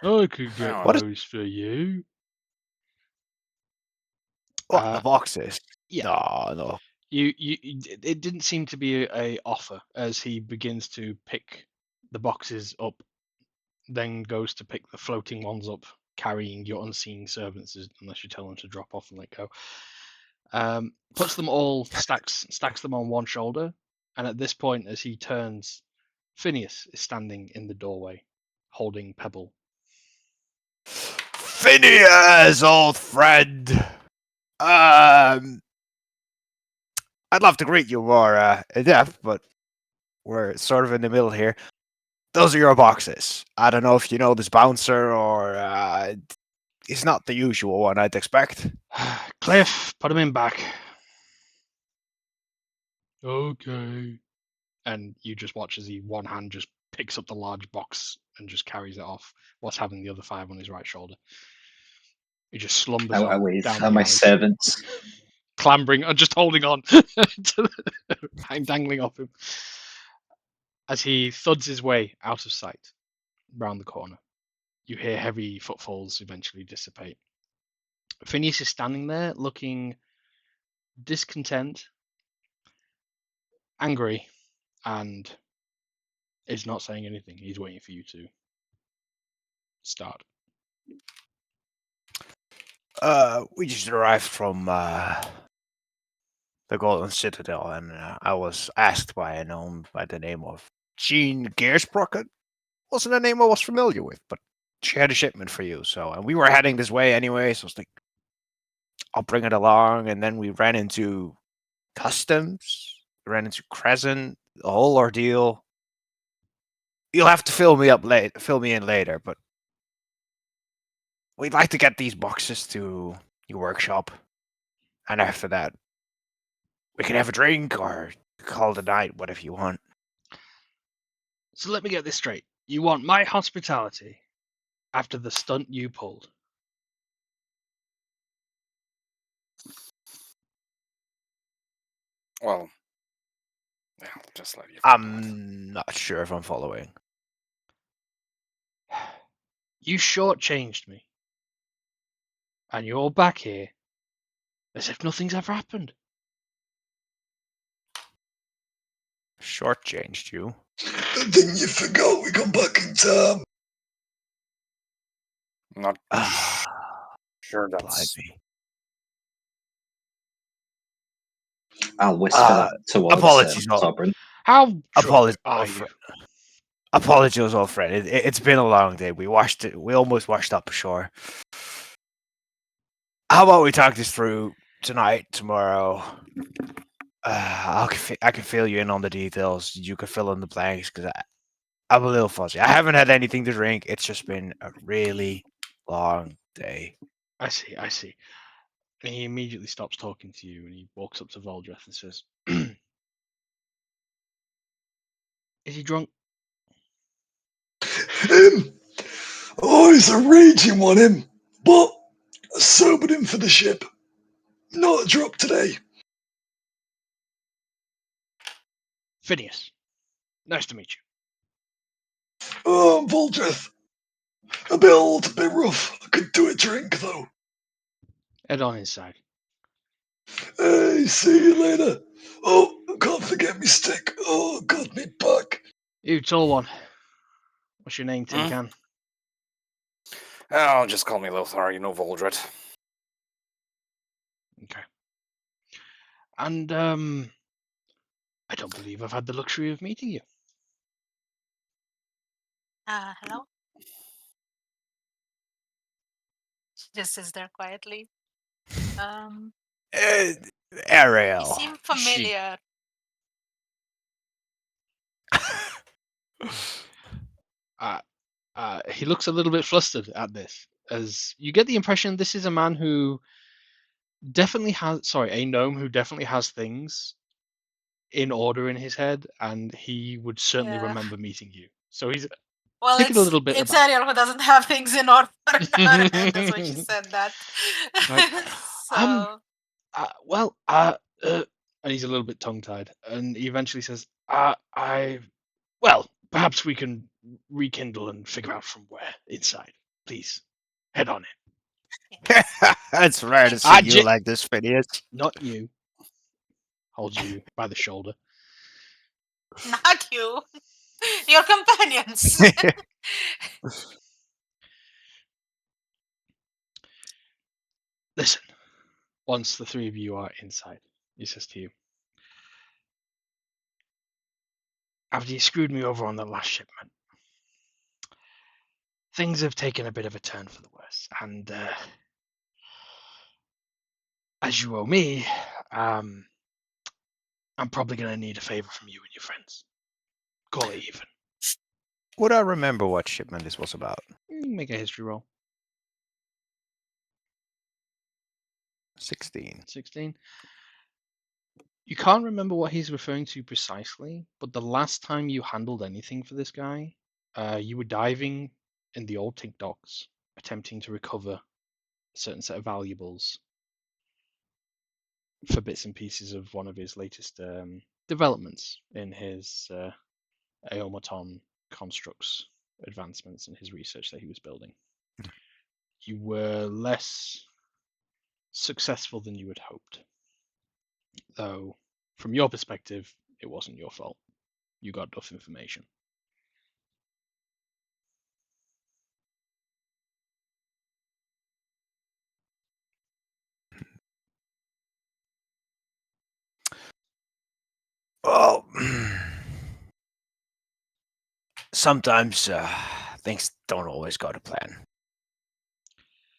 Speaker 1: I could get
Speaker 5: Hang on.
Speaker 2: What is-
Speaker 1: those for you.
Speaker 2: What, the boxes?
Speaker 1: Yeah.
Speaker 2: No.
Speaker 1: It didn't seem to be a offer as he begins to pick the boxes up, then goes to pick the floating ones up, carrying your unseen servants, unless you tell them to drop off and let go. Puts them all, stacks them on one shoulder, and at this point, as he turns, Phineas is standing in the doorway, holding Pebble.
Speaker 2: Phineas, old friend. I'd love to greet you more in depth, but we're sort of in the middle here. Those are your boxes. I don't know if you know this bouncer or it's not the usual one I'd expect.
Speaker 1: Cliff, put him in back. Okay. And you just watch as he one hand just picks up the large box and just carries it off, whilst having the other 5 on his right shoulder. He just slumbers
Speaker 6: I
Speaker 1: on
Speaker 6: wave
Speaker 1: down
Speaker 6: at
Speaker 1: the
Speaker 6: my
Speaker 1: alley,
Speaker 6: servants.
Speaker 1: clambering and just holding on, I'm dangling off him as he thuds his way out of sight round the corner. You hear heavy footfalls eventually dissipate. Phineas is standing there looking discontent, angry, and is not saying anything. He's waiting for you to start.
Speaker 2: We just arrived from the Golden Citadel, and I was asked by a gnome by the name of Jean Gearsprocket. Wasn't a name I was familiar with, but she had a shipment for you, and we were heading this way anyway, so I was like, I'll bring it along, and then we ran into customs, we ran into Crescent, the whole ordeal. You'll have to fill me in later, but we'd like to get these boxes to your workshop, and after that, we can have a drink or call it a night, whatever you want.
Speaker 1: So let me get this straight. You want my hospitality after the stunt you pulled?
Speaker 5: Well, yeah, I'll just let you.
Speaker 2: I'm not sure if I'm following.
Speaker 1: You shortchanged me. And you're back here as if nothing's ever happened.
Speaker 2: Shortchanged you?
Speaker 3: I think you forgot we got back in time.
Speaker 5: Not
Speaker 2: Ah,
Speaker 5: sure that's.
Speaker 2: blimey.
Speaker 6: I'll whisper that towards
Speaker 2: Apologies,
Speaker 6: Tobrin.
Speaker 1: How drunk
Speaker 2: apologies,
Speaker 1: are
Speaker 2: old
Speaker 1: you?
Speaker 2: friend. Apologies, old friend. It's been a long day. We almost washed up ashore. How about we talk this through tonight, tomorrow? I can fill you in on the details. You can fill in the blanks because I'm a little fuzzy. I haven't had anything to drink. It's just been a really long day.
Speaker 1: I see, I see. And he immediately stops talking to you and he walks up to Voldreth and says, Is he drunk?
Speaker 3: Him? Oh, he's a raging one, him. But I sobered him for the ship. Not a drop today.
Speaker 1: Phineas, nice to meet you.
Speaker 3: Oh, Voldreth. A bit old, a bit rough. I could do a drink, though.
Speaker 1: Head on inside.
Speaker 3: Hey, see you later. Oh, can't forget me stick. Oh, got me back.
Speaker 1: You tall one. What's your name, Tin
Speaker 5: Hmm?
Speaker 1: Can?
Speaker 5: Oh, just call me Lothar, you know Voldret.
Speaker 1: Okay. And I don't believe I've had the luxury of meeting you.
Speaker 4: Hello? She just sits there quietly. Um, you
Speaker 2: Ariel.
Speaker 4: seem familiar.
Speaker 1: He looks a little bit flustered at this, as you get the impression this is a man who definitely has, sorry, a gnome who definitely has things in order in his head, and he would certainly
Speaker 4: Yeah.
Speaker 1: remember meeting you. So he's
Speaker 4: Well,
Speaker 1: taken a little bit
Speaker 4: it's
Speaker 1: aback.
Speaker 4: Ariel who doesn't have things in order in her head. That's why she said that.
Speaker 1: Right.
Speaker 4: So
Speaker 1: Well, and he's a little bit tongue-tied, and he eventually says, well, perhaps we can rekindle and figure out from where inside. Please, head on in.
Speaker 2: It's rare to see
Speaker 1: Ah,
Speaker 2: you like this, Phineas.
Speaker 1: Not you. Holds you by the shoulder.
Speaker 4: not you, your companions.
Speaker 1: Listen, once the three of you are inside, he says to you, after you screwed me over on the last shipment, things have taken a bit of a turn for the worse, and as you owe me, I'm probably going to need a favor from you and your friends. Call it even.
Speaker 2: Would I remember what shipment this was about?
Speaker 1: Make a history roll.
Speaker 2: 16.
Speaker 1: 16. You can't remember what he's referring to precisely, but the last time you handled anything for this guy, you were diving in the old Tink docks, attempting to recover a certain set of valuables for bits and pieces of one of his latest developments in his Aomaton constructs advancements and his research that he was building. You were less successful than you had hoped, though from your perspective, it wasn't your fault. You got enough information.
Speaker 2: Well, sometimes things don't always go to plan.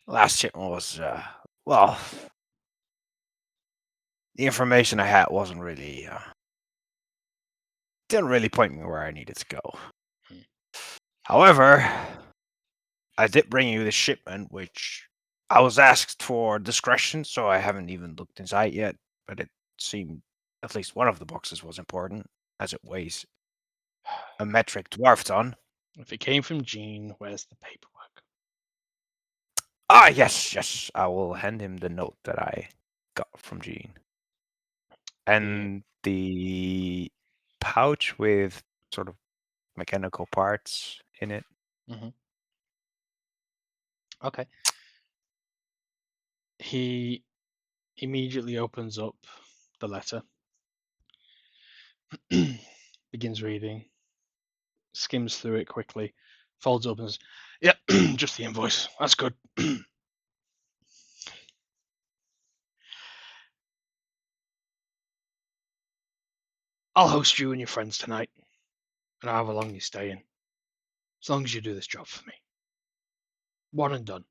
Speaker 2: Last shipment was, well, the information I had wasn't really, didn't really point me where I needed to go.
Speaker 1: Hmm.
Speaker 2: However, I did bring you this shipment, which I was asked for discretion, so I haven't even looked inside yet, but it seemed at least one of the boxes was important, as it weighs a metric dwarf ton.
Speaker 1: If it came from Jean, where's the paperwork?
Speaker 2: Ah, yes. I will hand him the note that I got from Jean. And the pouch with sort of mechanical parts in it.
Speaker 1: Mm-hmm. Okay. He immediately opens up the letter, begins reading. skims through it quickly, folds up and says, "Yep, just the invoice. That's good." I'll host you and your friends tonight, and however long you're staying, as long as you do this job for me. One and done.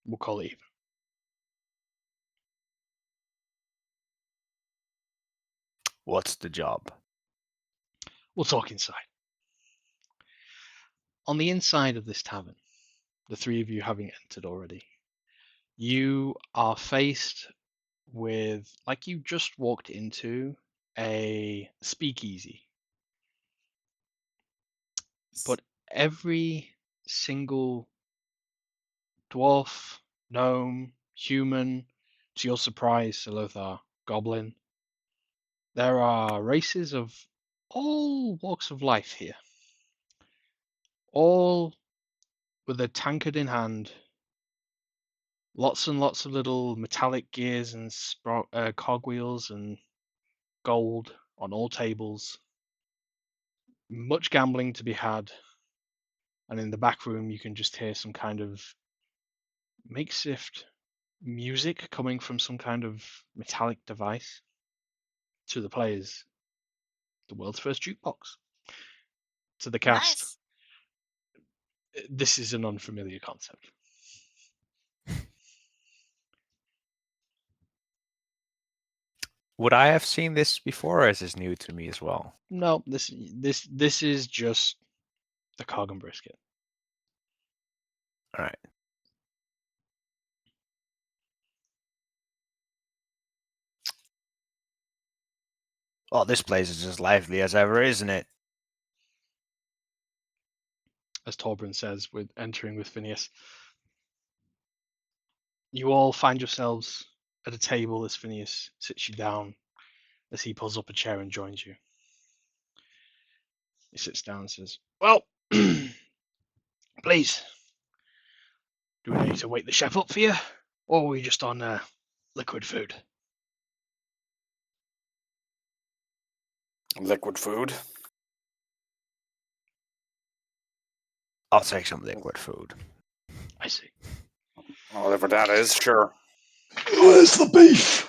Speaker 1: We'll call it even.
Speaker 2: What's the job?
Speaker 1: We'll talk inside. On the inside of this tavern, the three of you having entered already, you are faced with, like you just walked into, a speakeasy. But every single dwarf, gnome, human, to your surprise, Salothar, goblin, there are races of all walks of life here. All with a tankard in hand, lots and lots of little metallic gears and cogwheels and gold on all tables. Much gambling to be had, and in the back room you can just hear some kind of makeshift music coming from some kind of metallic device. To the players, the world's first jukebox. To the cast,
Speaker 4: Nice.
Speaker 1: this is an unfamiliar concept.
Speaker 2: Would I have seen this before, or is this new to me as well?
Speaker 1: No, this is just the cog and brisket.
Speaker 2: All right. Well, this place is as lively as ever, isn't it?
Speaker 1: As Torbran says, with entering with Phineas. You all find yourselves at a table as Phineas sits you down, as he pulls up a chair and joins you. He sits down and says, "Well, please, do we need to wake the chef up for you, or are we just on liquid food?"
Speaker 5: Liquid food.
Speaker 2: I'll take some liquid food.
Speaker 1: I see.
Speaker 5: Whatever that is, sure.
Speaker 3: Where's the beef?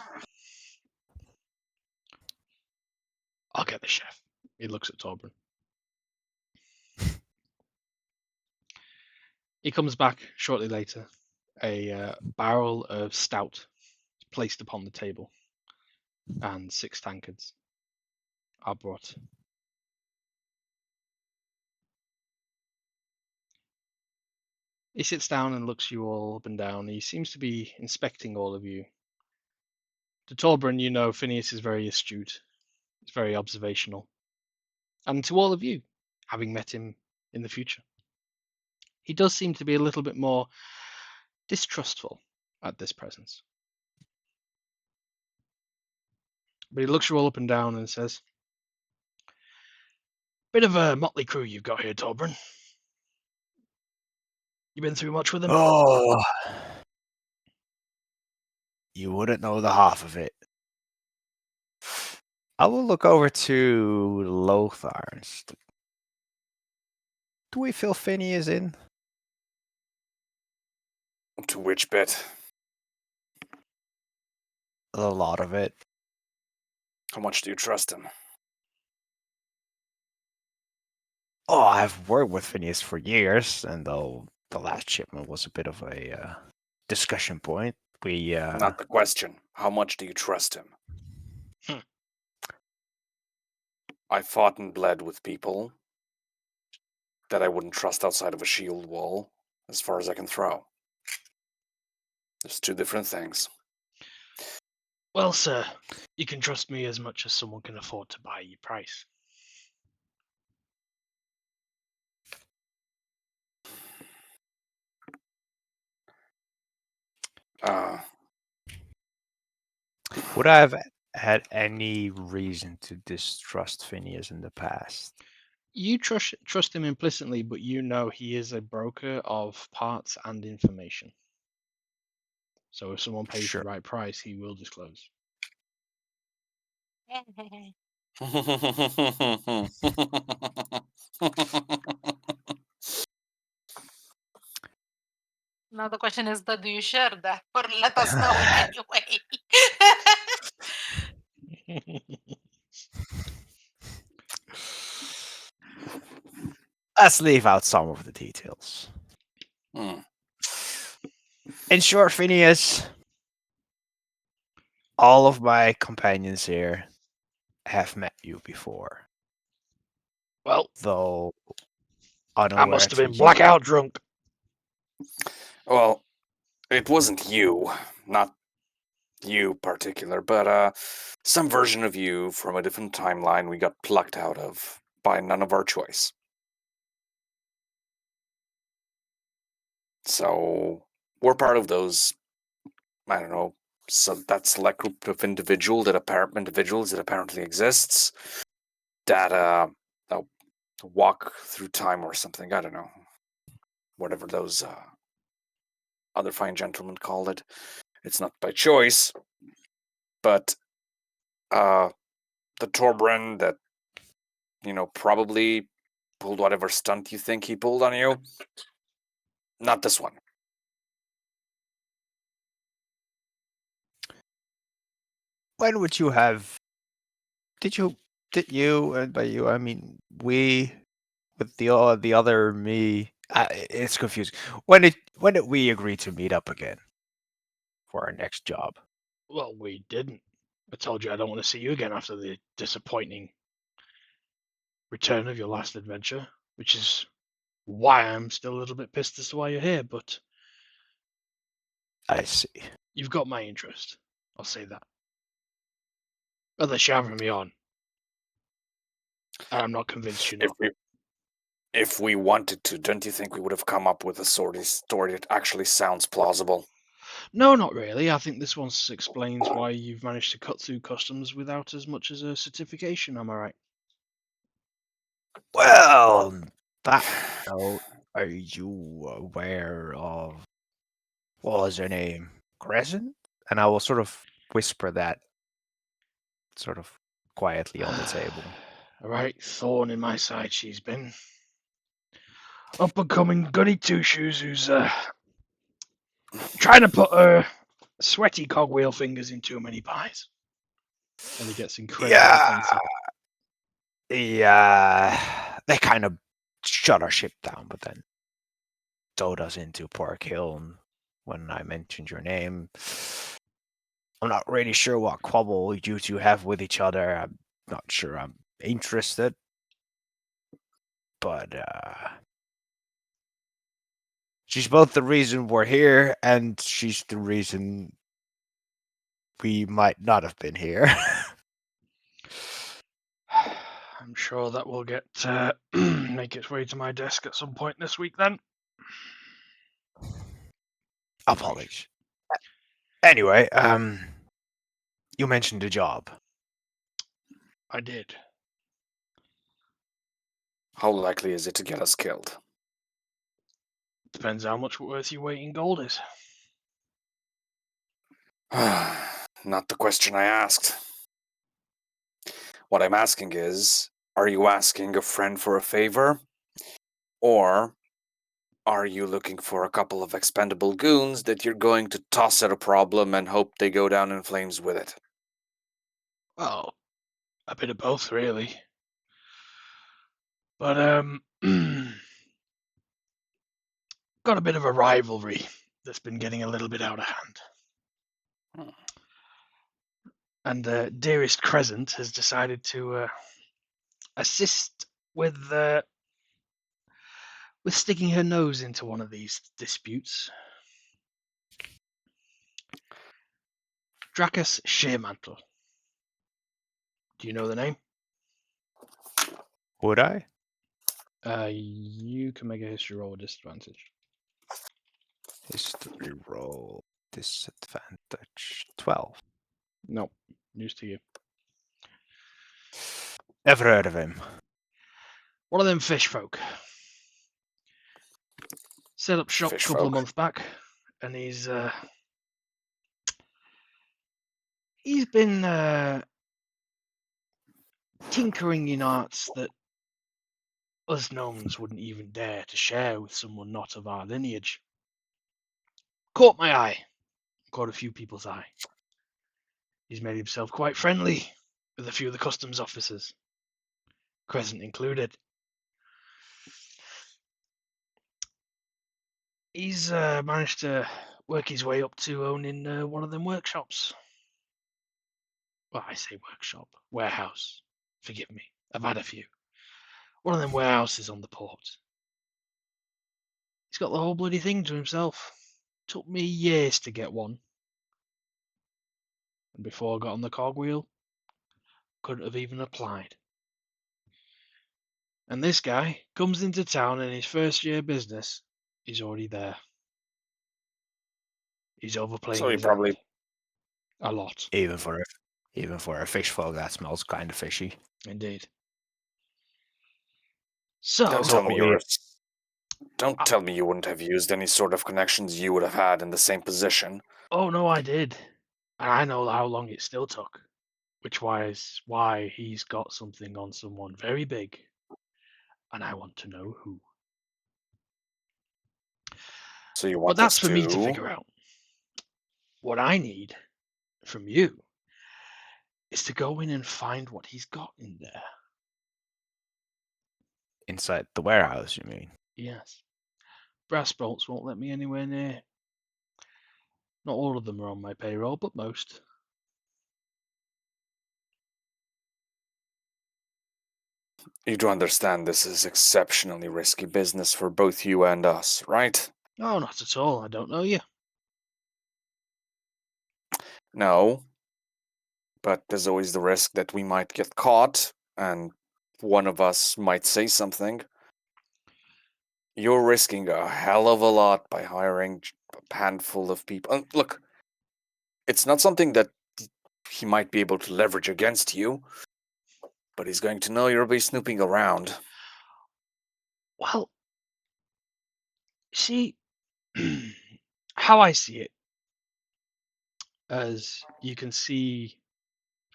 Speaker 1: I'll get the chef. He looks at Torbran. He comes back shortly later. A barrel of stout is placed upon the table, and 6 tankards are brought. He sits down and looks you all up and down. He seems to be inspecting all of you. To Torbran, you know Phineas is very astute. He's very observational. And to all of you, having met him in the future, he does seem to be a little bit more distrustful at this presence. But he looks you all up and down and says, "Bit of a motley crew you've got here, Torbran. You been through much with them?"
Speaker 2: Oh, you wouldn't know the half of it. I will look over to Lothar. Do we feel Phineas in?
Speaker 5: To which bit?
Speaker 2: A lot of it.
Speaker 5: How much do you trust him?
Speaker 2: Oh, I've worked with Phineas for years, and though the last shipment was a bit of a discussion point, we
Speaker 5: Not the question. How much do you trust him?
Speaker 1: Hmm.
Speaker 5: I fought and bled with people that I wouldn't trust outside of a shield wall, as far as I can throw. There's 2 different things.
Speaker 1: Well, sir, you can trust me as much as someone can afford to buy your price.
Speaker 2: would I have had any reason to distrust Phineas in the past?
Speaker 1: You trust him implicitly, but you know he is a broker of parts and information. So if someone pays
Speaker 2: Sure.
Speaker 1: the right price, he will disclose.
Speaker 4: Now the question is, do you share that or let us know anyway?
Speaker 2: Let's leave out some of the details.
Speaker 5: Hmm.
Speaker 2: In short, Phineas, all of my companions here have met you before,
Speaker 1: Well,
Speaker 2: though
Speaker 1: I
Speaker 2: unaware
Speaker 1: must have
Speaker 2: to
Speaker 1: been
Speaker 2: you.
Speaker 1: blackout drunk.
Speaker 5: Well, it wasn't you, not you particular, but some version of you from a different timeline we got plucked out of by none of our choice. So we're part of those, I don't know, so that select group of individuals that apparently exists that walk through time or something. I don't know, whatever those other fine gentlemen called it. It's not by choice, but the Torbren that probably pulled whatever stunt you think he pulled on you. Not this one.
Speaker 2: When would you have? Did you? And by you, I mean we, with the other me. It's confusing. When did we agree to meet up again for our next job?
Speaker 1: Well, we didn't. I told you I don't want to see you again after the disappointing return of your last adventure, which is why I'm still a little bit pissed as to why you're here, but
Speaker 2: I see.
Speaker 1: you've got my interest. I'll say that. Unless you're having me on. And I'm not convinced you're
Speaker 5: If
Speaker 1: not.
Speaker 5: we wanted to, don't you think we would have come up with a story that actually sounds plausible?
Speaker 1: No, not really. I think this one explains why you've managed to cut through customs without as much as a certification, am I right?
Speaker 2: Well, that note, are you aware of what was her name? Crescent? And I will sort of whisper that sort of quietly on the table.
Speaker 1: A right thorn in my side she's been. Up and coming goody two shoes who's trying to put her sweaty cogwheel fingers in too many pies. And he gets incredibly defensive.
Speaker 2: Yeah, they kind of shut our ship down, but then towed us into Park Hill. And when I mentioned your name, I'm not really sure what quabble you two have with each other. I'm not sure I'm interested, but she's both the reason we're here, and she's the reason we might not have been here.
Speaker 1: I'm sure that will get make its way to my desk at some point this week then.
Speaker 2: Apologies. Anyway, you mentioned the job.
Speaker 1: I did.
Speaker 5: How likely is it to get us killed?
Speaker 1: Depends how much worth your weight in gold is.
Speaker 5: Not the question I asked. What I'm asking is, are you asking a friend for a favor? Or are you looking for a couple of expendable goons that you're going to toss at a problem and hope they go down in flames with it?
Speaker 1: Well, a bit of both, really. But got a bit of a rivalry that's been getting a little bit out of hand.
Speaker 5: Hmm.
Speaker 1: And dearest Crescent has decided to assist with sticking her nose into one of these disputes. Dracus Shearmantle. Do you know the name?
Speaker 2: Would I?
Speaker 1: You can make a history roll with disadvantage.
Speaker 2: History roll disadvantage 12.
Speaker 1: No, news to you.
Speaker 2: Never heard of him.
Speaker 1: One of them fish folk. Set up shop
Speaker 5: Fish
Speaker 1: a couple of
Speaker 5: folk.
Speaker 1: months back, and he's been tinkering in arts that us gnomes wouldn't even dare to share with someone not of our lineage. Caught my eye, caught a few people's eye. He's made himself quite friendly with a few of the customs officers, Crescent included. He's managed to work his way up to owning one of them workshops. Well, I say workshop, warehouse. Forgive me, I've had a few. One of them warehouses on the port. He's got the whole bloody thing to himself. Took me years to get one. And before I got on the cogwheel, couldn't have even applied. And this guy comes into town in his first year business. He's already there. He's overplaying
Speaker 5: So he
Speaker 1: his hand.
Speaker 5: probably
Speaker 1: A lot,
Speaker 2: Even for a fish folk, that smells kind of fishy.
Speaker 1: indeed. So,
Speaker 5: don't
Speaker 2: So
Speaker 5: tell me
Speaker 2: we-
Speaker 5: don't tell me you wouldn't have used any sort of connections you would have had in the same position.
Speaker 1: oh no, I did. And I know how long it still took. Which is why he's got something on someone very big. And I want to know who.
Speaker 5: So you
Speaker 1: But
Speaker 5: want
Speaker 1: that's
Speaker 5: us
Speaker 1: for me to
Speaker 5: to
Speaker 1: figure out. What I need from you is to go in and find what he's got in there.
Speaker 2: inside the warehouse, you mean?
Speaker 1: Yes. Brass bolts won't let me anywhere near. Not all of them are on my payroll, but most.
Speaker 5: You do understand this is exceptionally risky business for both you and us, right?
Speaker 1: Oh, not at all. I don't know you.
Speaker 5: No. But there's always the risk that we might get caught and one of us might say something. You're risking a hell of a lot by hiring a handful of people. Look, it's not something that he might be able to leverage against you, but he's going to know you'll be snooping around.
Speaker 1: Well, see, how I see it, as you can see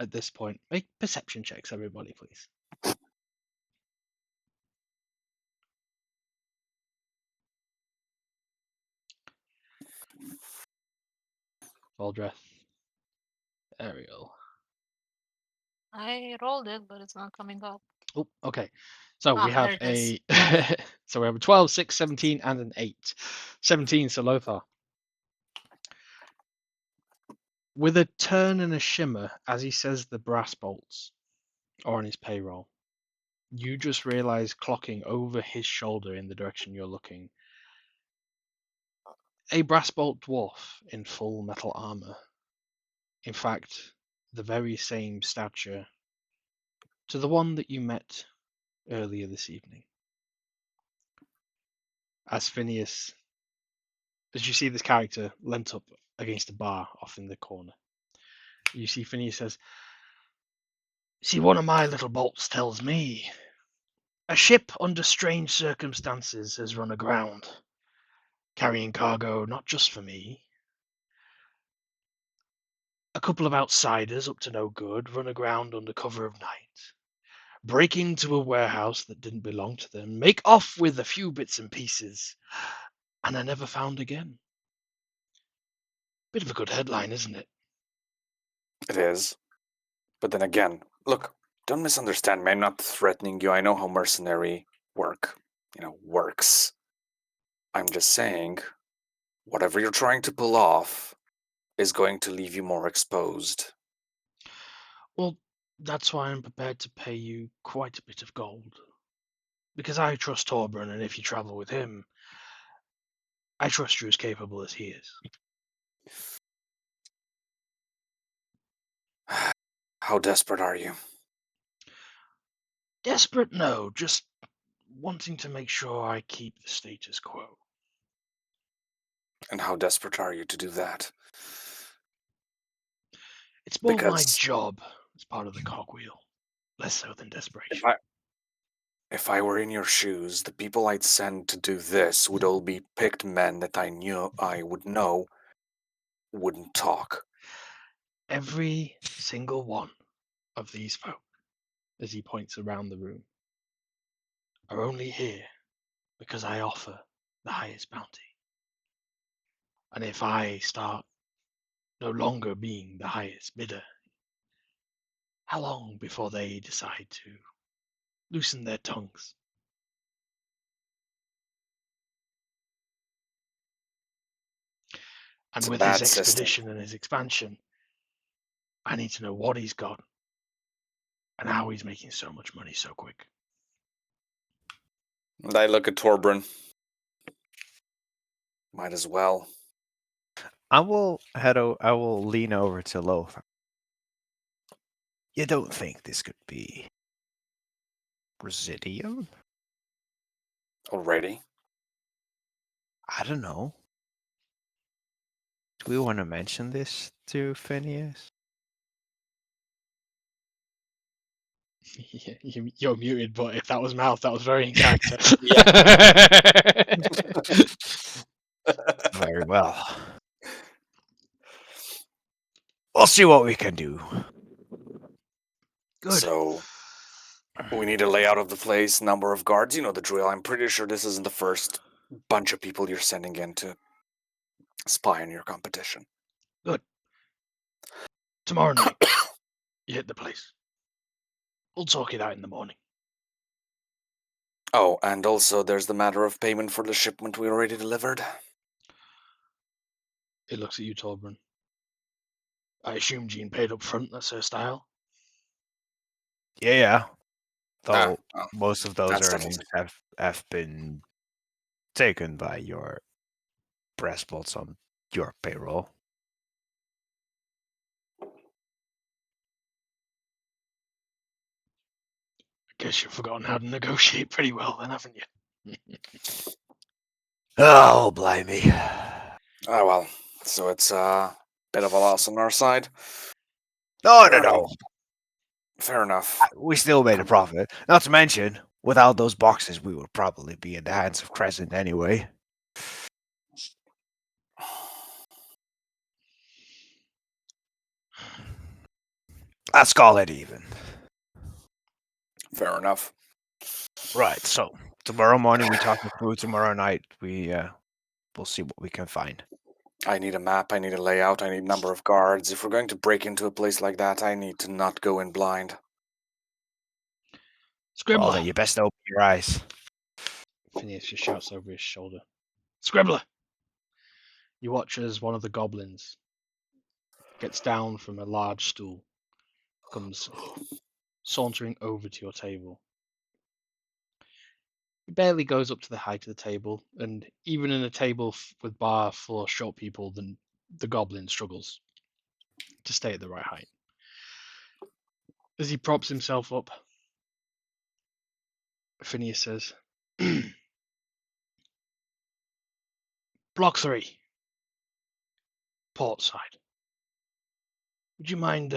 Speaker 1: at this point, make perception checks, everybody, please. Valdreth, Ariel.
Speaker 4: I rolled it, but it's not coming up.
Speaker 1: Oh, okay. So we
Speaker 4: Ah,
Speaker 1: have
Speaker 4: there it is.
Speaker 1: a so we have a 12, 6, 17, and an 8. 17 so Lothar. With a turn and a shimmer as he says the brass bolts are on his payroll, you just realize clocking over his shoulder in the direction you're looking. A brass bolt dwarf in full metal armor. In fact, the very same stature to the one that you met earlier this evening. As Phineas, as you see this character leant up against a bar off in the corner, you see Phineas says, "See, one of my little bolts tells me a ship under strange circumstances has run aground, carrying cargo not just for me. A couple of outsiders up to no good run aground under cover of night, break into a warehouse that didn't belong to them, make off with a few bits and pieces, and are never found again. Bit of a good headline, isn't it?"
Speaker 5: It is. But then again, look, don't misunderstand me. I'm not threatening you. I know how mercenary works. I'm just saying, whatever you're trying to pull off is going to leave you more exposed.
Speaker 1: Well, that's why I'm prepared to pay you quite a bit of gold. Because I trust Torbrun, and if you travel with him, I trust you're as capable as he is.
Speaker 5: How desperate are you?
Speaker 1: Desperate? No, just wanting to make sure I keep the status quo.
Speaker 5: And how desperate are you to do that?
Speaker 1: It's more my
Speaker 5: Because
Speaker 1: job as part of the cogwheel, less so than desperation.
Speaker 5: if I were in your shoes, the people I'd send to do this would all be picked men that I knew I would know wouldn't talk.
Speaker 1: Every single one of these folk as he points around the room, are only here because I offer the highest bounty. And if I start no longer being the highest bidder, how long before they decide to loosen their tongues? And
Speaker 5: It's a
Speaker 1: with his
Speaker 5: bad system.
Speaker 1: expedition and his expansion, I need to know what he's got and how he's making so much money so quick.
Speaker 5: And I look at Torbran. Might as well.
Speaker 2: I will lean over to Lothar. You don't think this could be Residium?
Speaker 5: Already?
Speaker 2: I don't know. Do we want to mention this to Phineas?
Speaker 1: You're muted, but if that was mouth, that was very in character.
Speaker 2: Very well. We'll see what we can do.
Speaker 1: Good.
Speaker 5: So, we need a layout of the place, number of guards. You know the drill. I'm pretty sure this isn't the first bunch of people you're sending in to spy on your competition.
Speaker 1: Good. Tomorrow night, you hit the place. We'll talk it out in the morning.
Speaker 5: Oh, and also there's the matter of payment for the shipment we already delivered.
Speaker 1: It looks at you, Torbran. I assume Jean paid up front. That's her style.
Speaker 2: Yeah. Though
Speaker 5: well,
Speaker 2: most of those
Speaker 5: that settles
Speaker 2: earnings
Speaker 5: it.
Speaker 2: have been taken by your breastbolts on your payroll.
Speaker 1: I guess you've forgotten how to negotiate pretty well, then, haven't you?
Speaker 2: Oh, blimey.
Speaker 5: Oh, well. So it's a bit of a loss on our side.
Speaker 2: No.
Speaker 5: Fair enough.
Speaker 2: We still made a profit. Not to mention, without those boxes, we would probably be in the hands of Crescent anyway. Let's call it even.
Speaker 5: Fair enough.
Speaker 2: Right, so tomorrow morning we talk it through. Tomorrow night we'll see what we can find.
Speaker 5: I need a map, I need a layout, I need number of guards. If we're going to break into a place like that, I need to not go in blind.
Speaker 1: Scribbler!
Speaker 2: Well, then you best open your eyes.
Speaker 1: Phineas just shouts over his shoulder. Scribbler! You watch as one of the goblins gets down from a large stool, comes sauntering over to your table. He barely goes up to the height of the table, and even in a table with bar full of short people, the goblin struggles to stay at the right height. As he props himself up, Phineas says, Block 3, port side. Would you mind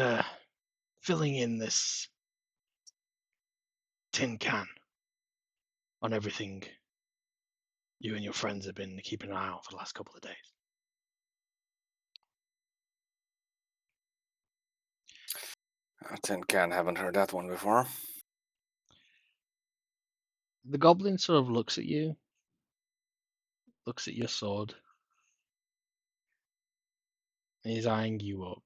Speaker 1: filling in this tin can on everything you and your friends have been keeping an eye on for the last couple of days?
Speaker 5: A tin can, haven't heard that one before.
Speaker 1: The goblin sort of looks at you, looks at your sword, and he's eyeing you up.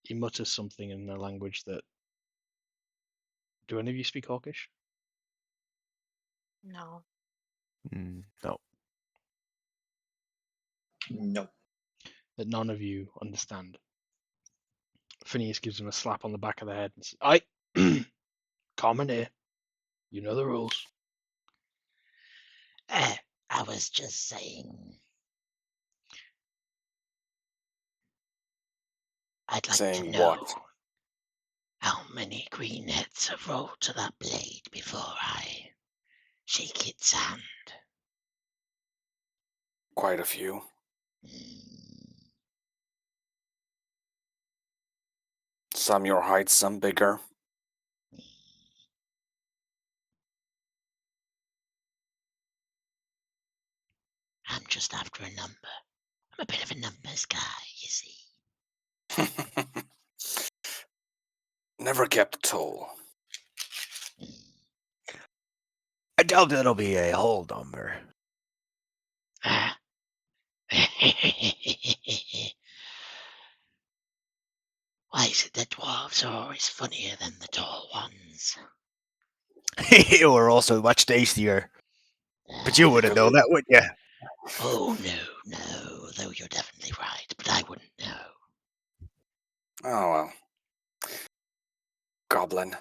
Speaker 1: He mutters something in a language that... Do any of you speak Orcish?
Speaker 4: No.
Speaker 2: No.
Speaker 6: No.
Speaker 1: That none of you understand. Phineas gives him a slap on the back of the head and says, Aye, common here. You know the rules.
Speaker 7: I was just saying. I'd like
Speaker 5: Saying
Speaker 7: to know
Speaker 5: what?
Speaker 7: how many green heads have rolled to that blade before I shake its hand.
Speaker 5: Quite a few. Some your height, some bigger.
Speaker 7: I'm just after a number. I'm a bit of a numbers guy, you see.
Speaker 5: never kept toll.
Speaker 2: I doubt it'll be a whole number.
Speaker 7: Ah. Why is it that dwarves are always funnier than the tall ones?
Speaker 2: You were also much tastier. But you wouldn't know that, would you?
Speaker 7: Oh, no, though you're definitely right, but I wouldn't know.
Speaker 5: Oh well. Goblin.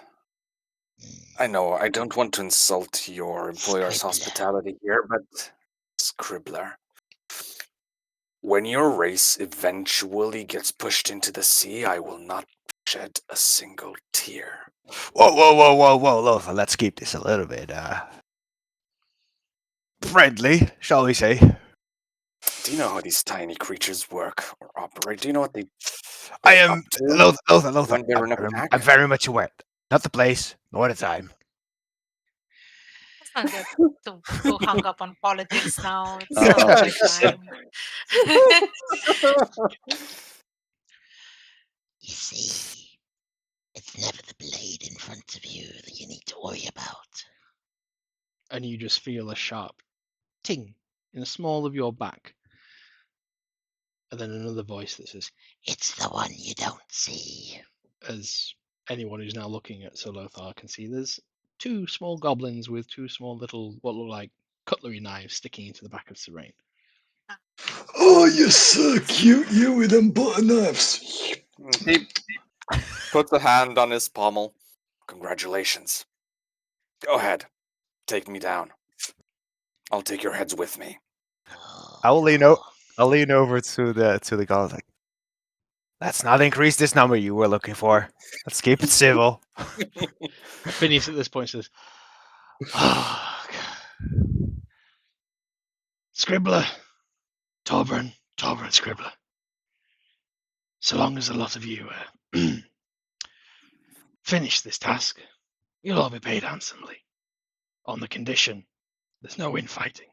Speaker 5: I know I don't want to insult your employer's
Speaker 7: Scribbler.
Speaker 5: hospitality here, but Scribbler. When your race eventually gets pushed into the sea, I will not shed a single tear.
Speaker 2: Whoa, Lothar, let's keep this a little bit, friendly, shall we say.
Speaker 5: Do you know how these tiny creatures work or operate? Do you know what they
Speaker 2: I
Speaker 5: get
Speaker 2: am
Speaker 5: up to
Speaker 2: Lothar.
Speaker 5: when they're in a pack?
Speaker 2: I'm very much aware. Not the place, nor the time.
Speaker 4: Let's not get too hung up on politics now. It's not
Speaker 5: Oh,
Speaker 4: the right time.
Speaker 7: You see, it's never the blade in front of you that you need to worry about.
Speaker 1: And you just feel a sharp ting in the small of your back. And then another voice that says,
Speaker 7: It's the one you don't see.
Speaker 1: as anyone who's now looking at Sir Lothar can see, there's two small goblins with two small little, what look like cutlery knives sticking into the back of Serene.
Speaker 3: Oh, you're so cute, you with them butter knives.
Speaker 5: He puts a hand on his pommel. Congratulations. Go ahead. Take me down. I'll take your heads with me.
Speaker 7: Oh,
Speaker 2: I'll lean over to the guy like, let's not increase this number you were looking for. Let's keep it civil.
Speaker 1: Phineas at this point says, "Oh, Scribbler, Torbern, Scribbler. So long as a lot of you finish this task, you'll all be paid handsomely. On the condition there's no infighting.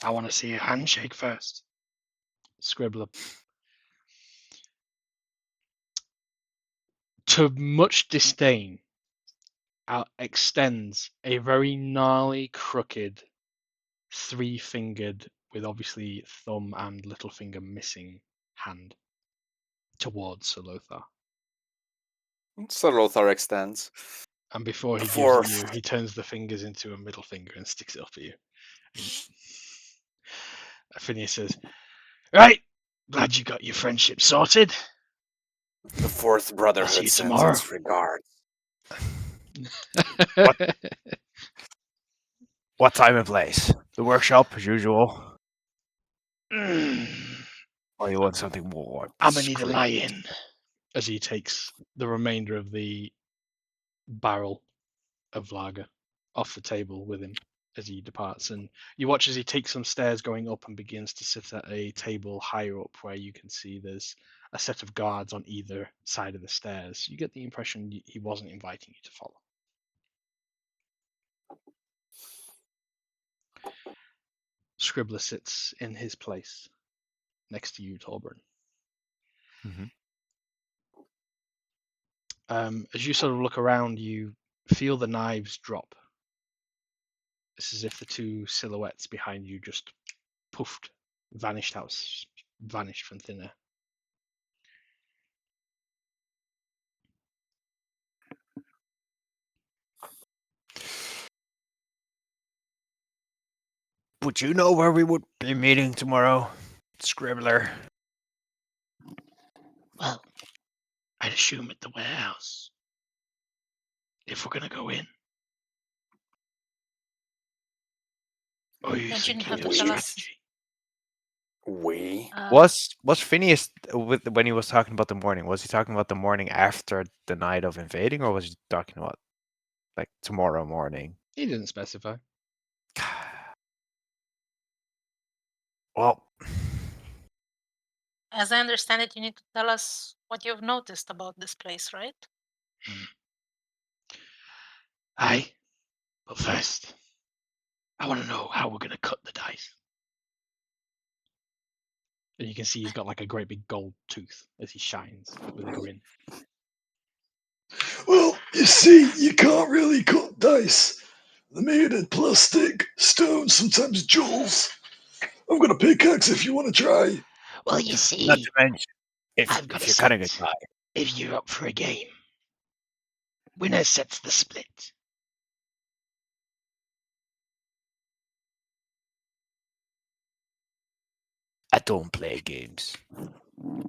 Speaker 1: I want to see a handshake first." Scribbler, to much disdain, extends a very gnarly, crooked, three-fingered, with obviously thumb and little finger missing, hand towards Sir Lothar.
Speaker 5: So Lothar extends.
Speaker 1: And before he
Speaker 5: Before-
Speaker 1: gives it you, he turns the fingers into a middle finger and sticks it up at you. And Phineas says, "Right, glad you got your friendship sorted.
Speaker 5: The Fourth
Speaker 1: I'll see
Speaker 5: Brotherhood
Speaker 1: you
Speaker 5: sends
Speaker 1: tomorrow."
Speaker 5: its regards.
Speaker 2: What time and place? The workshop, as usual. Or you want something more?
Speaker 1: I'm gonna need a
Speaker 2: discreet?
Speaker 1: lie-in. As he takes the remainder of the barrel of lager off the table with him as he departs, and you watch as he takes some stairs going up and begins to sit at a table higher up where you can see there's a set of guards on either side of the stairs. You get the impression he wasn't inviting you to follow. Scribbler sits in his place next to you, Torbern.
Speaker 2: Mhm.
Speaker 1: As you sort of look around, you feel the knives drop. It's as if the two silhouettes behind you just poofed, vanished from thin air.
Speaker 2: Would you know where we would be meeting tomorrow, Scribbler?
Speaker 7: Well, I'd assume at the warehouse. If we're gonna go in. Or you
Speaker 4: Don't you
Speaker 7: think
Speaker 4: have
Speaker 7: you've
Speaker 4: to
Speaker 7: got
Speaker 4: tell us?
Speaker 7: strategy?
Speaker 5: We?
Speaker 2: Was Phineas when he was talking about the morning? Was he talking about the morning after the night of invading, or was he talking about like tomorrow morning?
Speaker 1: He didn't specify.
Speaker 2: Well,
Speaker 4: As I understand it, you need to tell us what you've noticed about this place, right?
Speaker 7: Aye. But first, I want to know how we're going to cut the dice.
Speaker 1: And you can see he's got like a great big gold tooth as he shines with a grin.
Speaker 3: Well, you see, you can't really cut dice. They're made of plastic, stone, sometimes jewels. I've got a pickaxe if you want to try.
Speaker 7: Well, you
Speaker 2: Not
Speaker 7: see,
Speaker 2: to mention,
Speaker 7: I've got
Speaker 2: if
Speaker 7: a
Speaker 2: you're cutting a
Speaker 7: set.
Speaker 2: die,
Speaker 7: If you're up for a game, winner sets the split.
Speaker 2: I don't play games.
Speaker 7: Well,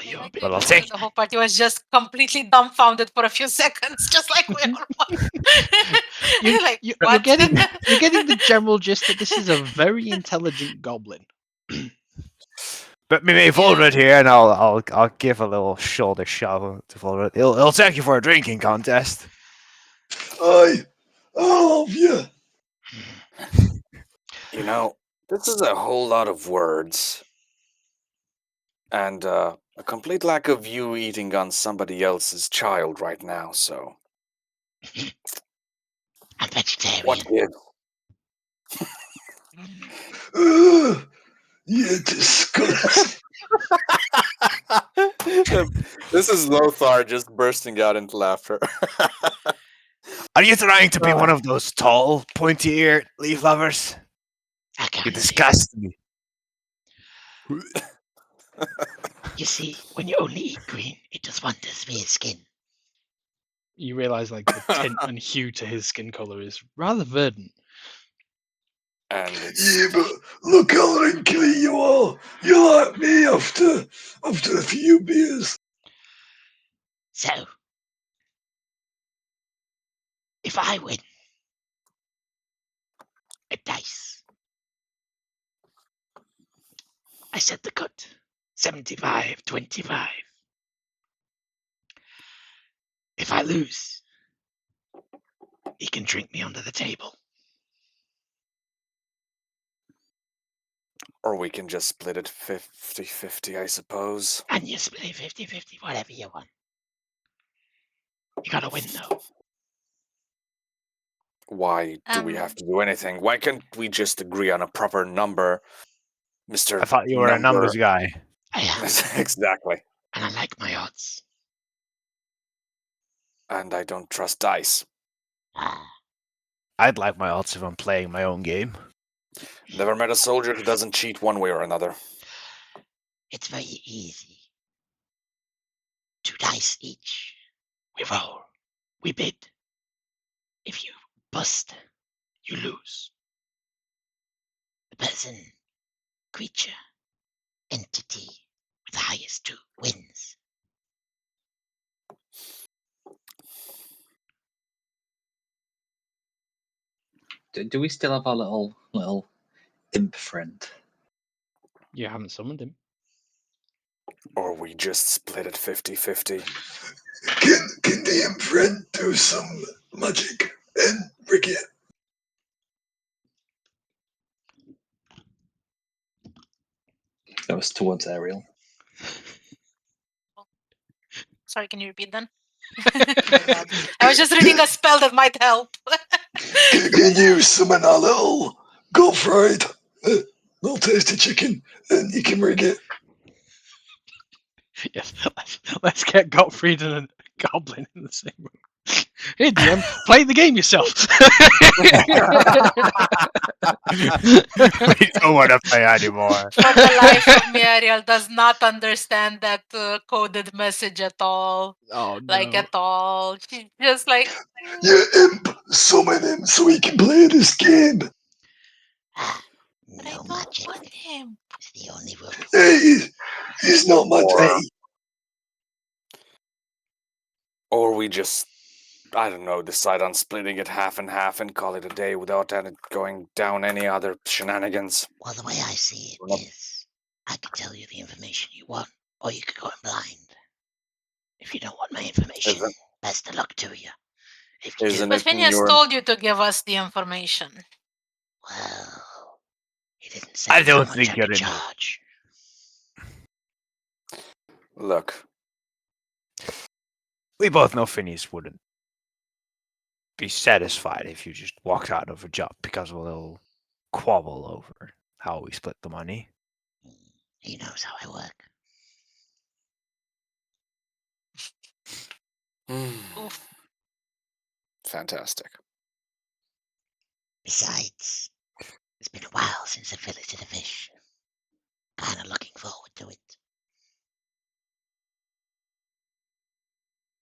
Speaker 7: you're a
Speaker 4: Like
Speaker 7: bit
Speaker 2: Well, I'll
Speaker 7: bored.
Speaker 2: take-
Speaker 4: the whole party was just completely dumbfounded for a few seconds, just like we all were. Like,
Speaker 1: You're
Speaker 4: what?
Speaker 1: getting the general gist that this is a very intelligent goblin.
Speaker 2: But maybe Volred here, and I'll give a little shoulder shove to Volred. He'll take you for a drinking contest.
Speaker 3: I love you.
Speaker 5: You know, this is a whole lot of words. And a complete lack of you eating on somebody else's child right now, so.
Speaker 7: I'm vegetarian.
Speaker 5: What gives?
Speaker 3: You disgust.
Speaker 5: This is Lothar just bursting out into laughter.
Speaker 2: Are you trying to be one of those tall, pointy-eared leaf lovers?
Speaker 7: I can't
Speaker 2: You
Speaker 7: believe
Speaker 2: disgust me.
Speaker 7: it. You see, when you only eat green, it does wonders for your skin.
Speaker 1: You realise like the tint and hue to his skin colour is rather verdant.
Speaker 5: And it's
Speaker 3: Yeah, but look how wrinkly you are. You're like me after a few beers.
Speaker 7: So, if I win a dice, I set the cut 75-25. If I lose, he can drink me under the table.
Speaker 5: or we can just split it 50-50, I suppose.
Speaker 7: And you split it 50-50, whatever you want. You gotta win though.
Speaker 5: Why do we have to do anything? Why can't we just agree on a proper number, Mr.
Speaker 2: I thought you were a numbers guy.
Speaker 7: I am,
Speaker 5: Exactly.
Speaker 7: and I like my odds.
Speaker 5: And I don't trust dice.
Speaker 7: Ah,
Speaker 2: I'd like my odds if I'm playing my own game.
Speaker 5: Never met a soldier who doesn't cheat one way or another.
Speaker 7: it's very easy. 2 dice each. We roll. We bid. If you bust, you lose. The person, creature, entity with the highest 2 wins.
Speaker 6: Do we still have our little imp friend?
Speaker 1: You haven't summoned him.
Speaker 5: Or we just split it 50-50.
Speaker 3: Can the imprint do some magic and rig it?
Speaker 6: That was towards Ariel.
Speaker 4: Sorry, can you repeat then? My bad. I was just reading a spell that might help.
Speaker 3: Can you summon a little fried, little tasty chicken, and you can rig it?
Speaker 1: Yes, let's get Gottfried and a goblin in the same room. Hey DM, play the game yourself.
Speaker 2: We don't want to play anymore.
Speaker 4: For the life of me, Ariel does not understand that coded message at all.
Speaker 1: Oh no!
Speaker 4: Like at all. She's just like,
Speaker 3: You imp, summon him so he can play this game.
Speaker 7: Ah,
Speaker 4: but I
Speaker 7: no
Speaker 4: don't
Speaker 7: magic
Speaker 4: want him.
Speaker 7: is the only rule.
Speaker 3: Hey, he's not my day.
Speaker 5: Or we just, I don't know, decide on splitting it half and half and call it a day without going down any other shenanigans.
Speaker 7: Well, the way I see
Speaker 5: Well,
Speaker 7: it is, I could tell you the information you want, or you could go in blind. If you don't want my information,
Speaker 5: Isn't-
Speaker 7: best of luck to you. If you
Speaker 5: Isn't
Speaker 7: do,
Speaker 4: But
Speaker 5: it in
Speaker 4: Phineas
Speaker 5: your...
Speaker 4: told you to give us the information.
Speaker 7: well, he didn't say
Speaker 2: I
Speaker 7: how
Speaker 2: don't
Speaker 7: much
Speaker 2: think
Speaker 7: I
Speaker 2: you're
Speaker 7: could
Speaker 2: in.
Speaker 7: charge.
Speaker 5: Look,
Speaker 2: We both know Phineas wouldn't be satisfied if you just walked out of a job because of a little quabble over how we split the money.
Speaker 7: He knows how I work.
Speaker 4: Oof.
Speaker 5: Fantastic.
Speaker 7: Besides, it's been a while since I filleted a fish. Kinda looking forward to it.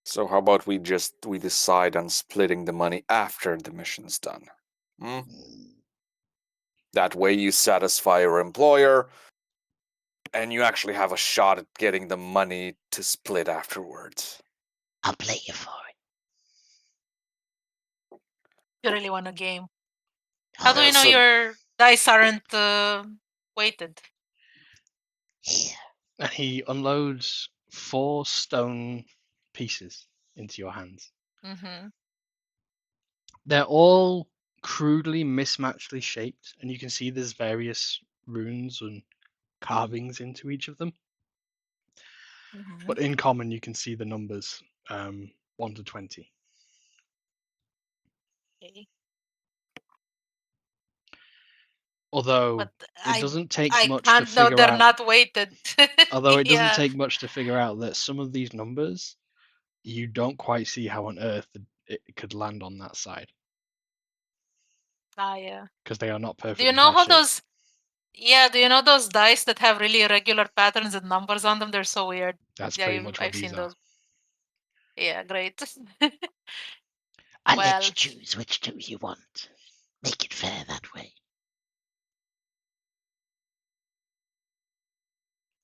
Speaker 5: So how about we decide on splitting the money after the mission's done? Hmm? That way you satisfy your employer, and you actually have a shot at getting the money to split afterwards.
Speaker 7: I'll play you for it.
Speaker 4: You really want a game. How do
Speaker 7: Oh,
Speaker 4: you know
Speaker 5: so-
Speaker 4: your dice aren't weighted?
Speaker 7: here.
Speaker 1: And he unloads 4 stone pieces into your hands.
Speaker 4: Mm-hmm.
Speaker 1: They're all crudely mismatchedly shaped, and you can see there's various runes and carvings into each of them.
Speaker 4: Mm-hmm.
Speaker 1: But in common, you can see the numbers 1 to 20.
Speaker 4: Okay.
Speaker 1: Although
Speaker 4: But
Speaker 1: it
Speaker 4: I
Speaker 1: doesn't take
Speaker 4: I
Speaker 1: much to
Speaker 4: can't know
Speaker 1: figure
Speaker 4: they're
Speaker 1: out.
Speaker 4: not weighted.
Speaker 1: Although it doesn't
Speaker 4: Yeah.
Speaker 1: take much to figure out that some of these numbers, you don't quite see how on earth it could land on that side
Speaker 4: Ah, yeah.
Speaker 1: because they are not
Speaker 4: Do you
Speaker 1: perfectly
Speaker 4: know how
Speaker 1: shaped.
Speaker 4: those? Yeah. Do you know those dice that have really irregular patterns and numbers on them? They're so weird.
Speaker 1: That's
Speaker 4: Yeah,
Speaker 1: pretty much what
Speaker 4: I've
Speaker 1: these
Speaker 4: seen
Speaker 1: are.
Speaker 4: those. Yeah, great.
Speaker 7: I'll let
Speaker 4: Well,
Speaker 7: you choose which two you want. Make it fair that way.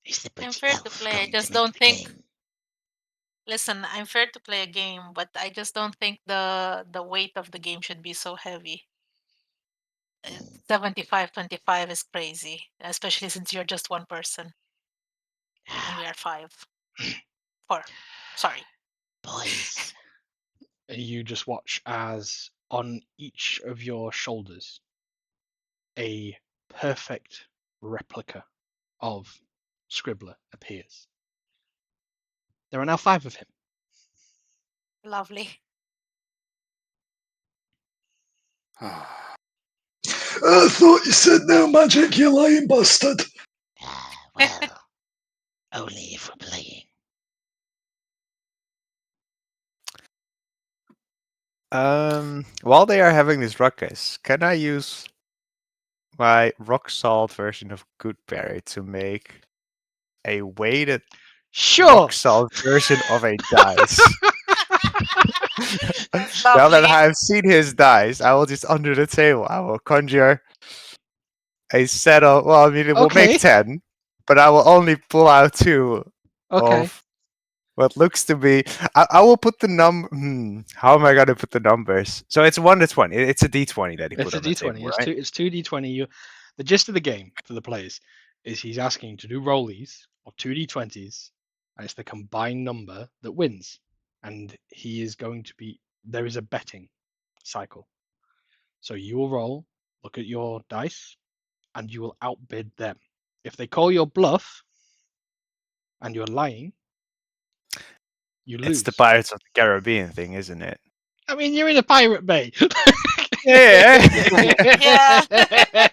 Speaker 7: Is the
Speaker 4: I'm
Speaker 7: pretty
Speaker 4: fair to
Speaker 7: elf
Speaker 4: play. I
Speaker 7: going to
Speaker 4: just
Speaker 7: make
Speaker 4: don't
Speaker 7: the
Speaker 4: think.
Speaker 7: game?
Speaker 4: Listen, I'm fair to play a game, but I just don't think the weight of the game should be so heavy. 75-25 is crazy, especially since you're just one person and we are 5. 4. Sorry.
Speaker 7: Boys,
Speaker 1: You just watch as on each of your shoulders a perfect replica of Scribbler appears. There are now 5 of him.
Speaker 4: Lovely.
Speaker 3: I thought you said no magic, you lying bastard.
Speaker 7: well, only if we're playing.
Speaker 2: While they are having this ruckus, can I use my rock salt version of Goodberry to make a weighted
Speaker 1: Sure.
Speaker 2: rock salt version of a dice? Now that
Speaker 4: Lovely.
Speaker 2: I have seen his dice, I will just under the table. I will conjure a set of. Well, I mean, it will
Speaker 1: Okay.
Speaker 2: make 10, but I will only pull out 2
Speaker 1: Okay.
Speaker 2: of what looks to be. I will put the how am I going to put the numbers? So it's 1 to 20. It's a D20 that he
Speaker 1: It's
Speaker 2: put
Speaker 1: a
Speaker 2: on the table,
Speaker 1: D20.
Speaker 2: right?
Speaker 1: It's 2D20. The gist of the game for the players is he's asking you to do rollies or 2D20s, and it's the combined number that wins. And he is going to be. There is a betting cycle. So you will roll, look at your dice, and you will outbid them. If they call your bluff and you're lying, you lose.
Speaker 2: It's the Pirates of the Caribbean thing, isn't it?
Speaker 1: I mean, you're in a pirate bay.
Speaker 2: Yeah.
Speaker 4: Yeah.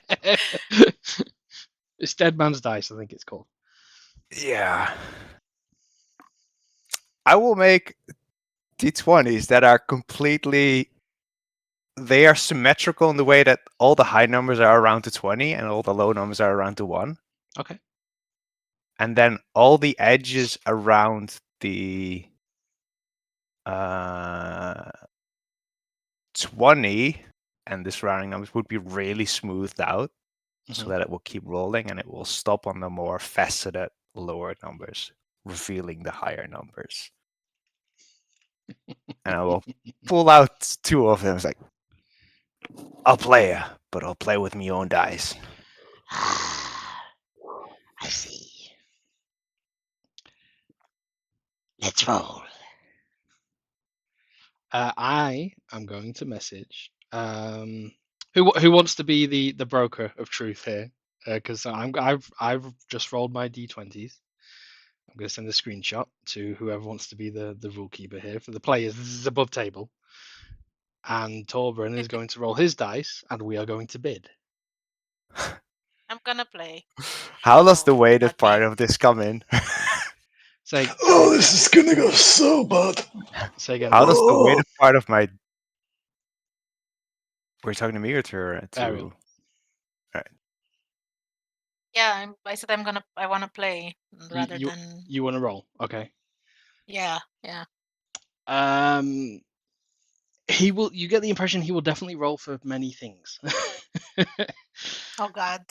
Speaker 1: It's Dead Man's Dice, I think it's called.
Speaker 2: Yeah. I will make D20s that are completely. They are symmetrical in the way that all the high numbers are around to 20 and all the low numbers are around to 1.
Speaker 1: Okay.
Speaker 2: And then all the edges around the 20 and the surrounding numbers would be really smoothed out so
Speaker 1: Mhm.
Speaker 2: that it will keep rolling and it will stop on the more faceted lower numbers, revealing the higher numbers. And I will pull out 2 of them. It's like, I'll play ya, but I'll play with me own dice.
Speaker 7: Ah, I see. Let's roll.
Speaker 1: I am going to message. Who wants to be the broker of truth here? Because I've just rolled my d20s. I'm going to send a screenshot to whoever wants to be the rule keeper here. For the players, this is above table. And Torbrun is going to roll his dice, and we are going to bid.
Speaker 4: I'm gonna play.
Speaker 2: How does the weighted
Speaker 4: Not
Speaker 2: part
Speaker 4: me.
Speaker 2: of this come in?
Speaker 3: Oh, this is gonna go so bad.
Speaker 1: say again.
Speaker 2: How does the
Speaker 3: Oh,
Speaker 2: weighted part of my... We're talking to me or to...
Speaker 1: Ariel.
Speaker 4: Yeah, I said I want to play rather
Speaker 1: You
Speaker 4: than.
Speaker 1: you want to roll? Okay.
Speaker 4: Yeah.
Speaker 1: He will. You get the impression he will definitely roll for many things.
Speaker 4: Oh God.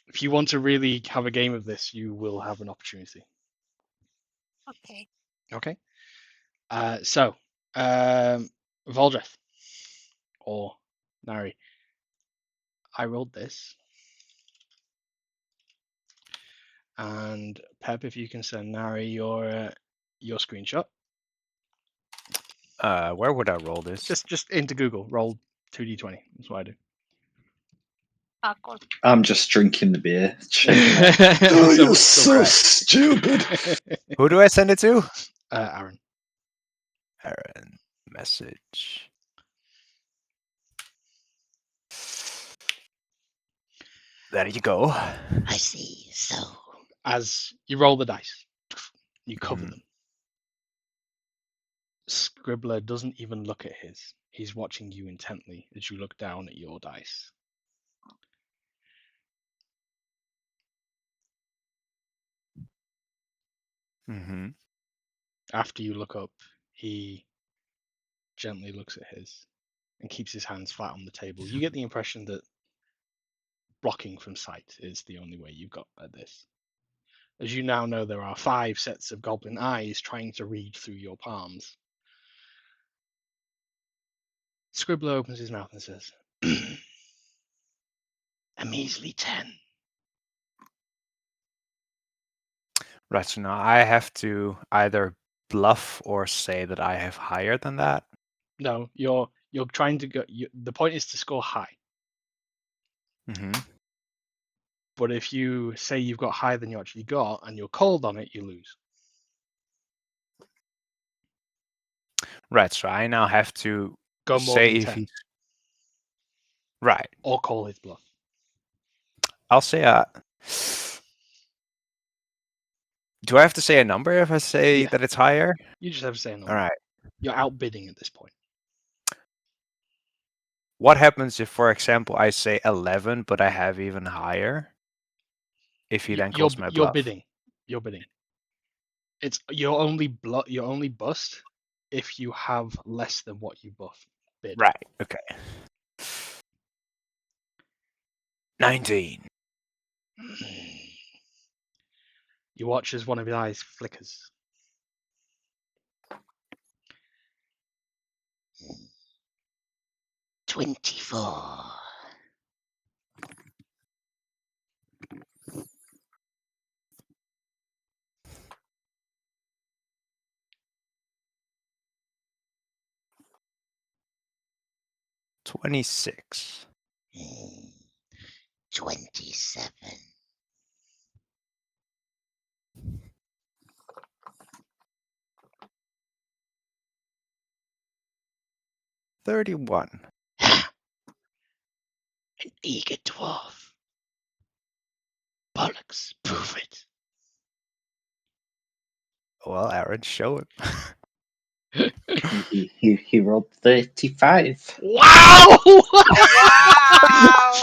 Speaker 1: If you want to really have a game of this, you will have an opportunity.
Speaker 4: Okay.
Speaker 1: Okay. So, Voldreth or Nari, I rolled this, and Pep, if you can send Nari your screenshot,
Speaker 2: Where would I roll this?
Speaker 1: just into Google, roll 2d20. That's what I do.
Speaker 4: Ah, cool.
Speaker 6: I'm just drinking the beer, shaking it.
Speaker 3: oh,
Speaker 1: So-
Speaker 3: you're
Speaker 1: so
Speaker 3: so
Speaker 1: correct.
Speaker 3: stupid.
Speaker 2: Who do I send it to?
Speaker 1: Aaron.
Speaker 2: Aaron. Message. There you go.
Speaker 7: I see. So,
Speaker 1: As you roll the dice, you cover
Speaker 2: Mhm.
Speaker 1: them. Scribbler doesn't even look at his. He's watching you intently as you look down at your dice.
Speaker 2: Mm-hmm.
Speaker 1: After you look up, he gently looks at his and keeps his hands flat on the table. You get the impression that blocking from sight is the only way you've got at this. As you now know, there are 5 sets of goblin eyes trying to read through your palms. Scribbler opens his mouth and says,
Speaker 7: a measly 10.
Speaker 2: Right, so now I have to either bluff or say that I have higher than that.
Speaker 1: no, you're trying to go. The point is to score high.
Speaker 2: Mm-hmm.
Speaker 1: But if you say you've got higher than you actually got and you're called on it, you lose.
Speaker 2: Right, so I now have to
Speaker 1: Go more
Speaker 2: say
Speaker 1: than
Speaker 2: if
Speaker 1: 10
Speaker 2: he's... Right,
Speaker 1: or call his bluff.
Speaker 2: I'll say do I have to say a number if I say
Speaker 1: Yeah.
Speaker 2: that it's higher?
Speaker 1: You just have to say a number.
Speaker 2: All right.
Speaker 1: You're outbidding at this point.
Speaker 2: What happens if, for example, I say 11, but I have even higher? If he then calls my
Speaker 1: You're
Speaker 2: bluff.
Speaker 1: bidding. You're bidding. It's you're only bust if you have less than what you bid.
Speaker 2: Right, okay. 19.
Speaker 1: You watch as one of his eyes flickers.
Speaker 7: 24.
Speaker 2: 26.
Speaker 7: 27.
Speaker 2: 31.
Speaker 7: An eager dwarf. Bollocks, prove it.
Speaker 2: Well, Aaron, show it.
Speaker 6: He rolled 35.
Speaker 1: Wow!
Speaker 4: Wow.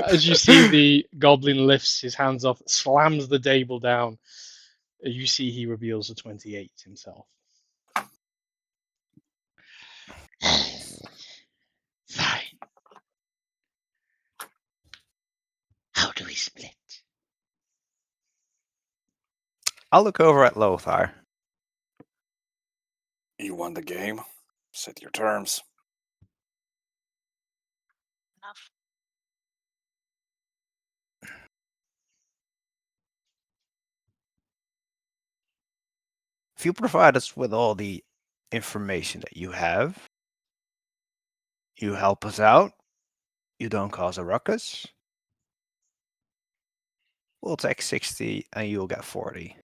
Speaker 1: As you see, the goblin lifts his hands off, slams the table down. You see, he reveals a 28 himself.
Speaker 7: Fine. How do we split?
Speaker 2: I'll look over at Lothar.
Speaker 5: You won the game. Set your terms.
Speaker 4: Enough.
Speaker 2: If you provide us with all the information that you have, you help us out, you don't cause a ruckus, we'll take 60 and you'll get 40.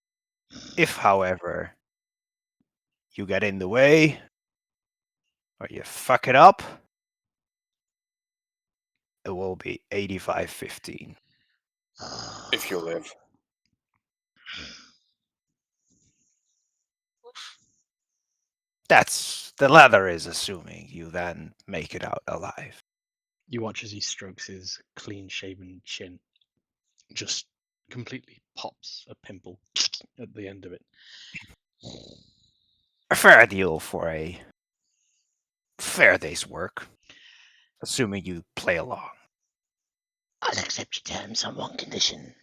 Speaker 2: If, however, you get in the way or you fuck it up, it will be 85-15.
Speaker 5: If you live.
Speaker 2: That's the leather is assuming you then make it out alive.
Speaker 1: You watch as he strokes his clean-shaven chin. Just completely pops a pimple at the end of it.
Speaker 2: A fair deal for a fair day's work, assuming you play along.
Speaker 7: I'll accept your terms on one condition.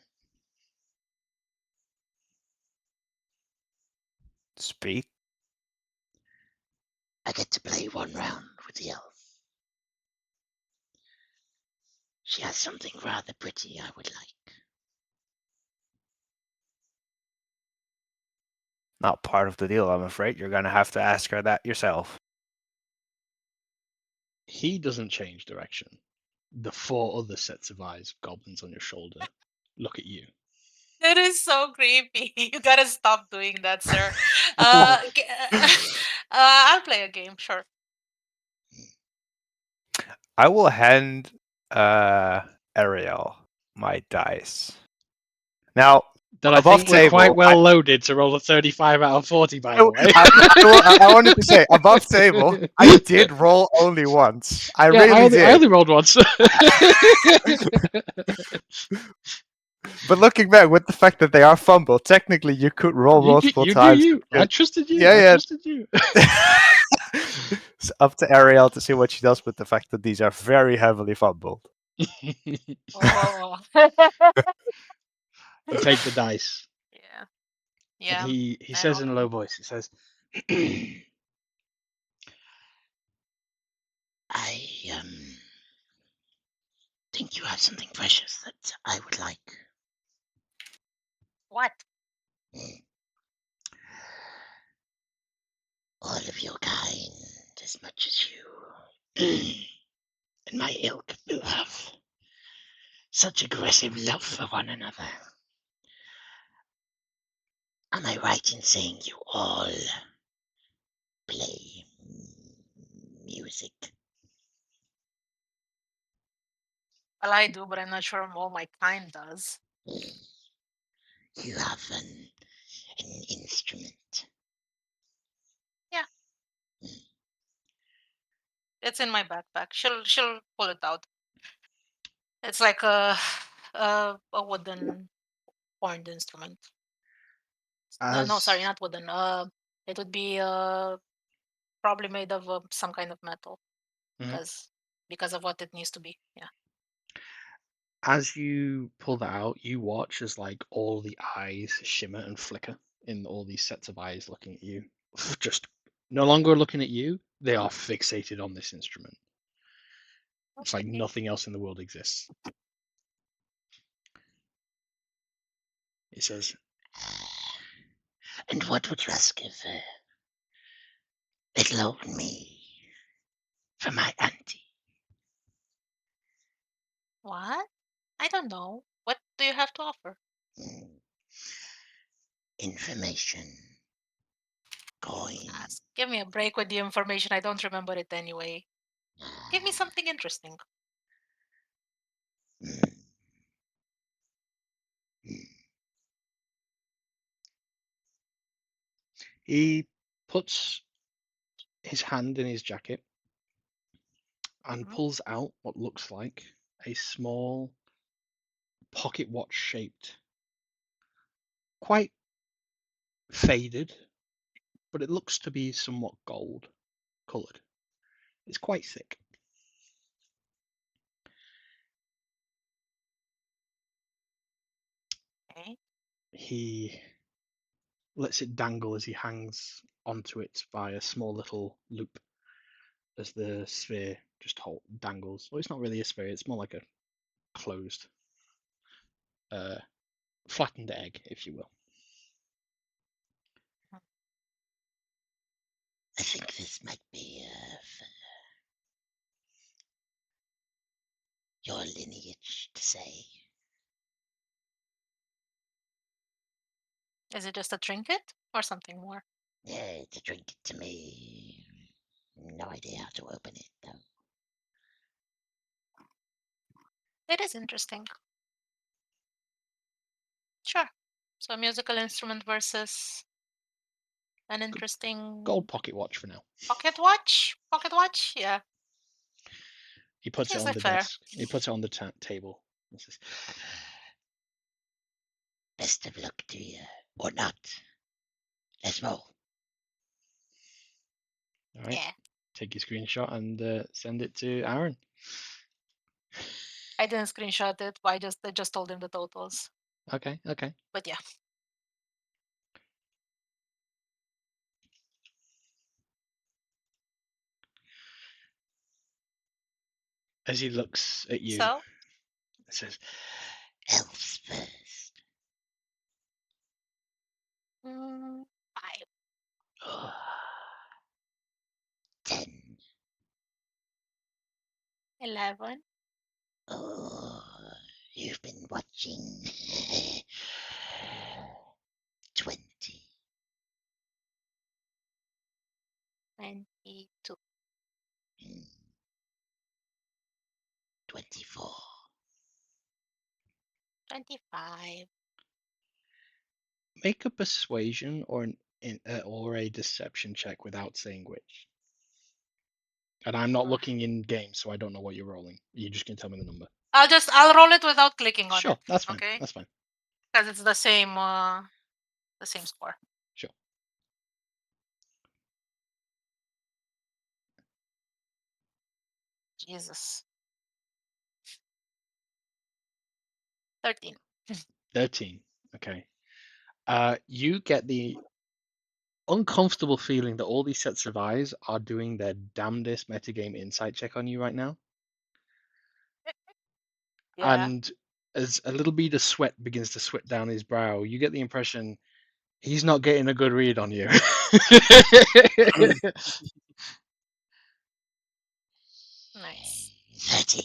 Speaker 2: Speak.
Speaker 7: I get to play one round with the elf. She has something rather pretty I would like.
Speaker 2: Not part of the deal, I'm afraid. You're gonna have to ask her that yourself.
Speaker 1: He doesn't change direction. The 4 other sets of eyes, goblins on your shoulder, look at you.
Speaker 4: That is so creepy. You gotta stop doing that, sir. I'll play a game, sure.
Speaker 2: I will hand Ariel my dice. Now,
Speaker 1: That I
Speaker 2: above
Speaker 1: think we're quite
Speaker 2: table,
Speaker 1: well loaded to roll a 35 out of 40, by
Speaker 2: I,
Speaker 1: the way.
Speaker 2: I wanted to say, above table, I did roll only once. I
Speaker 1: Yeah,
Speaker 2: really did.
Speaker 1: I only rolled once.
Speaker 2: But looking back, with the fact that they are fumbled, technically you could roll multiple
Speaker 1: you
Speaker 2: times.
Speaker 1: do you. I trusted you.
Speaker 2: Yeah,
Speaker 1: I
Speaker 2: yeah.
Speaker 1: trusted you.
Speaker 2: It's up to Ariel to see what she does with the fact that these are very heavily fumbled.
Speaker 4: Oh.
Speaker 1: You take the dice.
Speaker 4: Yeah.
Speaker 1: And
Speaker 4: Yeah.
Speaker 1: he
Speaker 4: I
Speaker 1: says
Speaker 4: roll
Speaker 1: in a
Speaker 4: them.
Speaker 1: low voice, he says,
Speaker 7: I think you have something precious that I would like.
Speaker 4: What?
Speaker 7: All of your kind, as much as you and my ilk will have such aggressive love for one another. Am I right in saying you all play music?
Speaker 4: Well, I do, but I'm not sure all my kind does.
Speaker 7: You have an instrument.
Speaker 4: It's in my backpack. She'll pull it out. It's like a wooden horned instrument. No, sorry, not wooden. It would be probably made of some kind of metal,
Speaker 1: Mhm.
Speaker 4: because of what it needs to be. Yeah.
Speaker 1: As you pull that out, you watch as like all the eyes shimmer and flicker in all these sets of eyes looking at you. Just no longer looking at you, they are fixated on this instrument. It's like
Speaker 4: Okay.
Speaker 1: nothing else in the world exists. It says,
Speaker 7: And what would you ask if it loaned me for my auntie?
Speaker 4: What? I don't know. What do you have to offer?
Speaker 7: Information. Coin.
Speaker 4: Give me a break with the information. I don't remember it anyway. Give me something interesting.
Speaker 1: he puts his hand in his jacket and
Speaker 4: Mhm.
Speaker 1: pulls out what looks like a small pocket watch shaped, quite faded, but it looks to be somewhat gold coloured. It's quite thick.
Speaker 4: Okay.
Speaker 1: He lets it dangle as he hangs onto it by a small little loop as the sphere just dangles. Well, it's not really a sphere, it's more like a closed, uh, flattened egg, if you will.
Speaker 7: I think this might be for your lineage to say.
Speaker 4: Is it just a trinket or something more?
Speaker 7: To drink it to me. No idea how to open it, though.
Speaker 4: It is interesting. So a musical instrument versus an interesting
Speaker 1: Gold pocket watch for now.
Speaker 4: pocket watch. Pocket watch, yeah.
Speaker 1: He puts it
Speaker 4: Seems
Speaker 1: on
Speaker 4: like
Speaker 1: the
Speaker 4: fair.
Speaker 1: desk. He puts it on the table. He says,
Speaker 7: Best of luck to you. Or not. Let's roll.
Speaker 1: all right,
Speaker 4: Yeah.
Speaker 1: take your screenshot and send it to Aaron.
Speaker 4: I didn't screenshot it, but I just told him the totals.
Speaker 1: Okay.
Speaker 4: But yeah.
Speaker 1: As he looks at you,
Speaker 4: So
Speaker 1: he says,
Speaker 7: Elves first.
Speaker 4: 5.
Speaker 7: Oh. 10.
Speaker 4: 11.
Speaker 7: Oh, you've been watching. 20.
Speaker 4: 22.
Speaker 7: 24.
Speaker 4: 25.
Speaker 1: make a persuasion or a deception check without saying which. And I'm not
Speaker 4: Ugh.
Speaker 1: looking in game, so I don't know what you're rolling. You just can tell me the number.
Speaker 4: I'll roll it without clicking on
Speaker 1: Sure,
Speaker 4: it.
Speaker 1: that's fine.
Speaker 4: Okay.
Speaker 1: That's fine.
Speaker 4: Because it's the same score.
Speaker 1: Sure.
Speaker 4: Jesus. 13.
Speaker 1: 13. Okay. You get the uncomfortable feeling that all these sets of eyes are doing their damnedest metagame insight check on you right now.
Speaker 4: Yeah.
Speaker 1: And as a little bead of sweat begins to sweat down his brow, you get the impression he's not getting a good read on you.
Speaker 4: Nice.
Speaker 7: 30.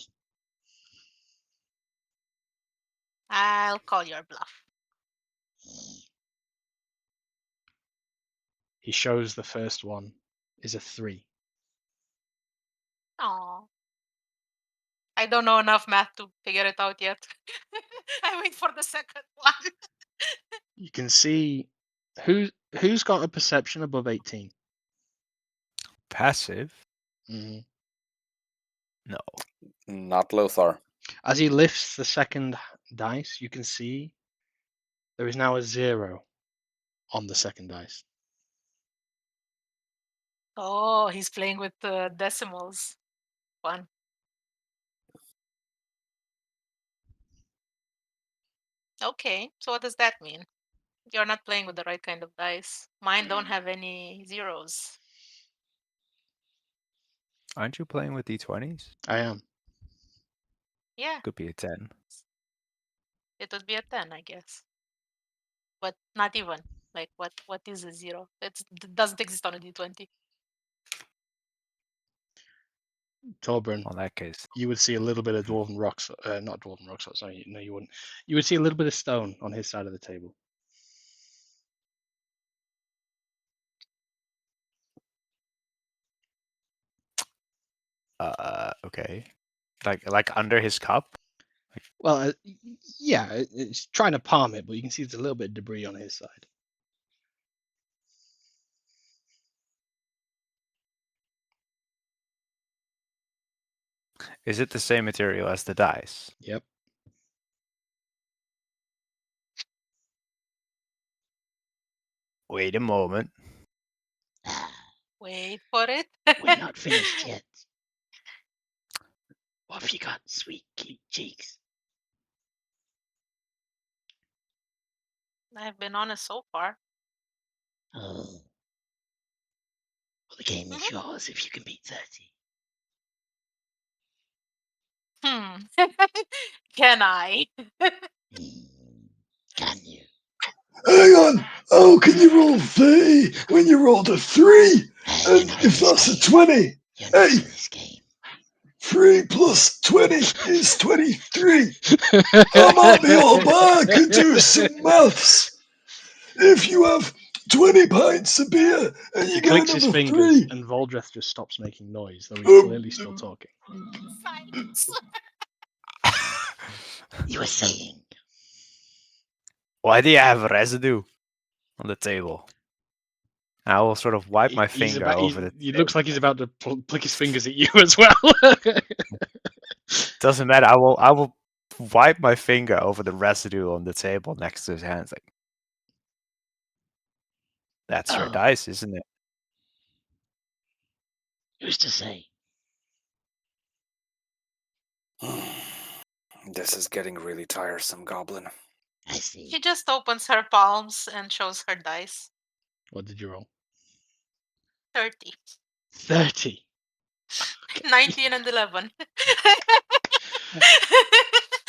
Speaker 4: I'll call your bluff.
Speaker 1: He shows the first one is a 3.
Speaker 4: Aw. I don't know enough math to figure it out yet. I wait for the second one.
Speaker 1: You can see who's got a perception above 18.
Speaker 2: Passive?
Speaker 1: hmm
Speaker 2: No.
Speaker 5: Not Lothar.
Speaker 1: As he lifts the second dice, you can see there is now a 0 on the second dice.
Speaker 4: Oh, he's playing with decimals. Fun. Okay, so what does that mean? You're not playing with the right kind of dice. Mine don't have any zeros.
Speaker 2: Aren't you playing with D20s?
Speaker 1: I am.
Speaker 4: Yeah,
Speaker 2: Could be a 10.
Speaker 4: it would be a 10, I guess. But not even. Like, what is a 0? It doesn't exist on a d20.
Speaker 1: Torbran,
Speaker 2: Well, in that case,
Speaker 1: you would see a little bit of dwarven rocks, not dwarven rocks, sorry, no, you wouldn't. You would see a little bit of stone on his side of the table.
Speaker 2: okay. Like under his cup?
Speaker 1: Well, yeah, it's trying to palm it, but you can see there's a little bit of debris on his side.
Speaker 2: Is it the same material as the dice?
Speaker 1: Yep.
Speaker 2: Wait a moment.
Speaker 4: Wait for it.
Speaker 7: We're not finished yet. What have you got, sweet cheeks?
Speaker 4: I've been honest so far.
Speaker 7: Oh. Well, the game is yours if you can beat 30.
Speaker 4: Can I?
Speaker 7: Can you?
Speaker 3: Hang on! How can you roll 30 when you rolled a 3?
Speaker 7: You're
Speaker 3: And
Speaker 7: not in
Speaker 3: if
Speaker 7: this
Speaker 3: that's a
Speaker 7: game.
Speaker 3: 20,
Speaker 7: You're not
Speaker 3: hey,
Speaker 7: in this game.
Speaker 3: 3 plus 20 is 23. I might be all back and do some maths. If you have 20 pints of beer and
Speaker 1: He
Speaker 3: you get
Speaker 1: clicks his
Speaker 3: another
Speaker 1: fingers,
Speaker 3: 3,
Speaker 1: and Voldreth just stops making noise, though he's clearly still talking.
Speaker 4: Silence.
Speaker 7: You were saying.
Speaker 2: Why do you have residue on the table? I will sort of wipe my finger over the
Speaker 1: He looks like he's about to flick his fingers at you as well.
Speaker 2: Doesn't matter. I will wipe my finger over the residue on the table next to his hands. Like, that's your
Speaker 7: Oh.
Speaker 2: dice, isn't it?
Speaker 7: Who's to say?
Speaker 5: This is getting really tiresome, Goblin.
Speaker 7: I see.
Speaker 4: She just opens her palms and shows her dice.
Speaker 1: What did you roll?
Speaker 4: 30.
Speaker 1: 30.
Speaker 4: 19 and 11.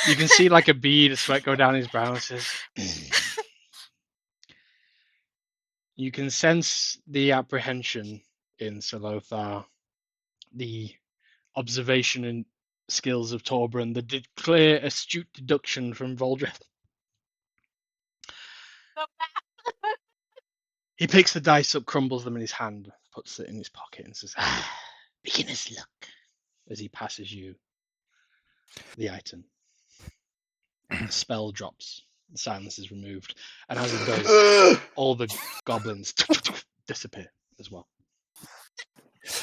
Speaker 1: You can see like a bead of sweat go down his brow and says, you can sense the apprehension in Salothar, the observation and skills of Torbran, the clear, astute deduction from Voldreth. He picks the dice up, crumbles them in his hand, puts it in his pocket, and says,
Speaker 7: Beginner's luck.
Speaker 1: as he passes you the item. The spell drops, the silence is removed, and as it does, all the goblins disappear as well.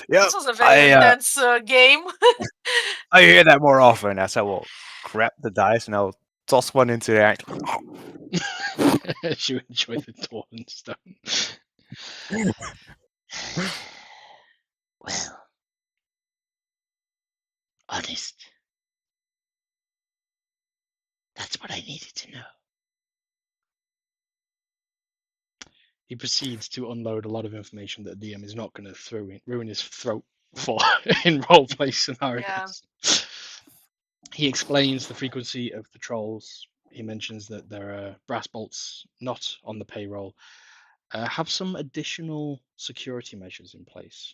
Speaker 2: Yeah,
Speaker 4: This was a very intense game.
Speaker 2: I hear that more often as I will grab the dice and I'll toss one into the air.
Speaker 1: As you enjoy the torn stone.
Speaker 7: Well, honest. That's what I needed to know.
Speaker 1: He proceeds to unload a lot of information that the DM is not going to ruin his throat for in roleplay scenarios. Yeah. He explains the frequency of the trolls. He mentions that there are brass bolts not on the payroll. Have some additional security measures in place.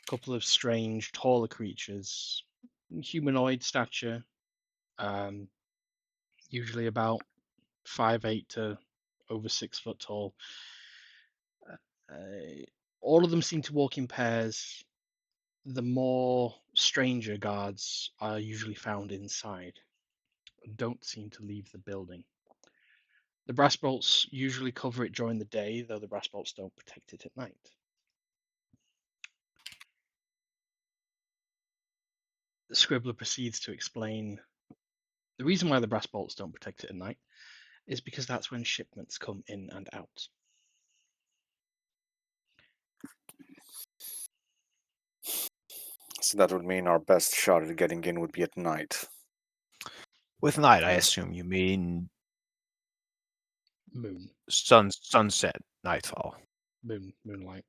Speaker 1: A couple of strange, taller creatures, humanoid stature, usually about 5'8" to over 6 foot tall. All of them seem to walk in pairs. The more stranger guards are usually found inside and don't seem to leave the building. The brass bolts usually cover it during the day, though the brass bolts don't protect it at night. The scribbler proceeds to explain the reason why the brass bolts don't protect it at night is because that's when shipments come in and out.
Speaker 5: So that would mean our best shot at getting in would be at night.
Speaker 2: With night, I assume you mean
Speaker 1: Moon.
Speaker 2: Sunset, nightfall.
Speaker 1: Moonlight.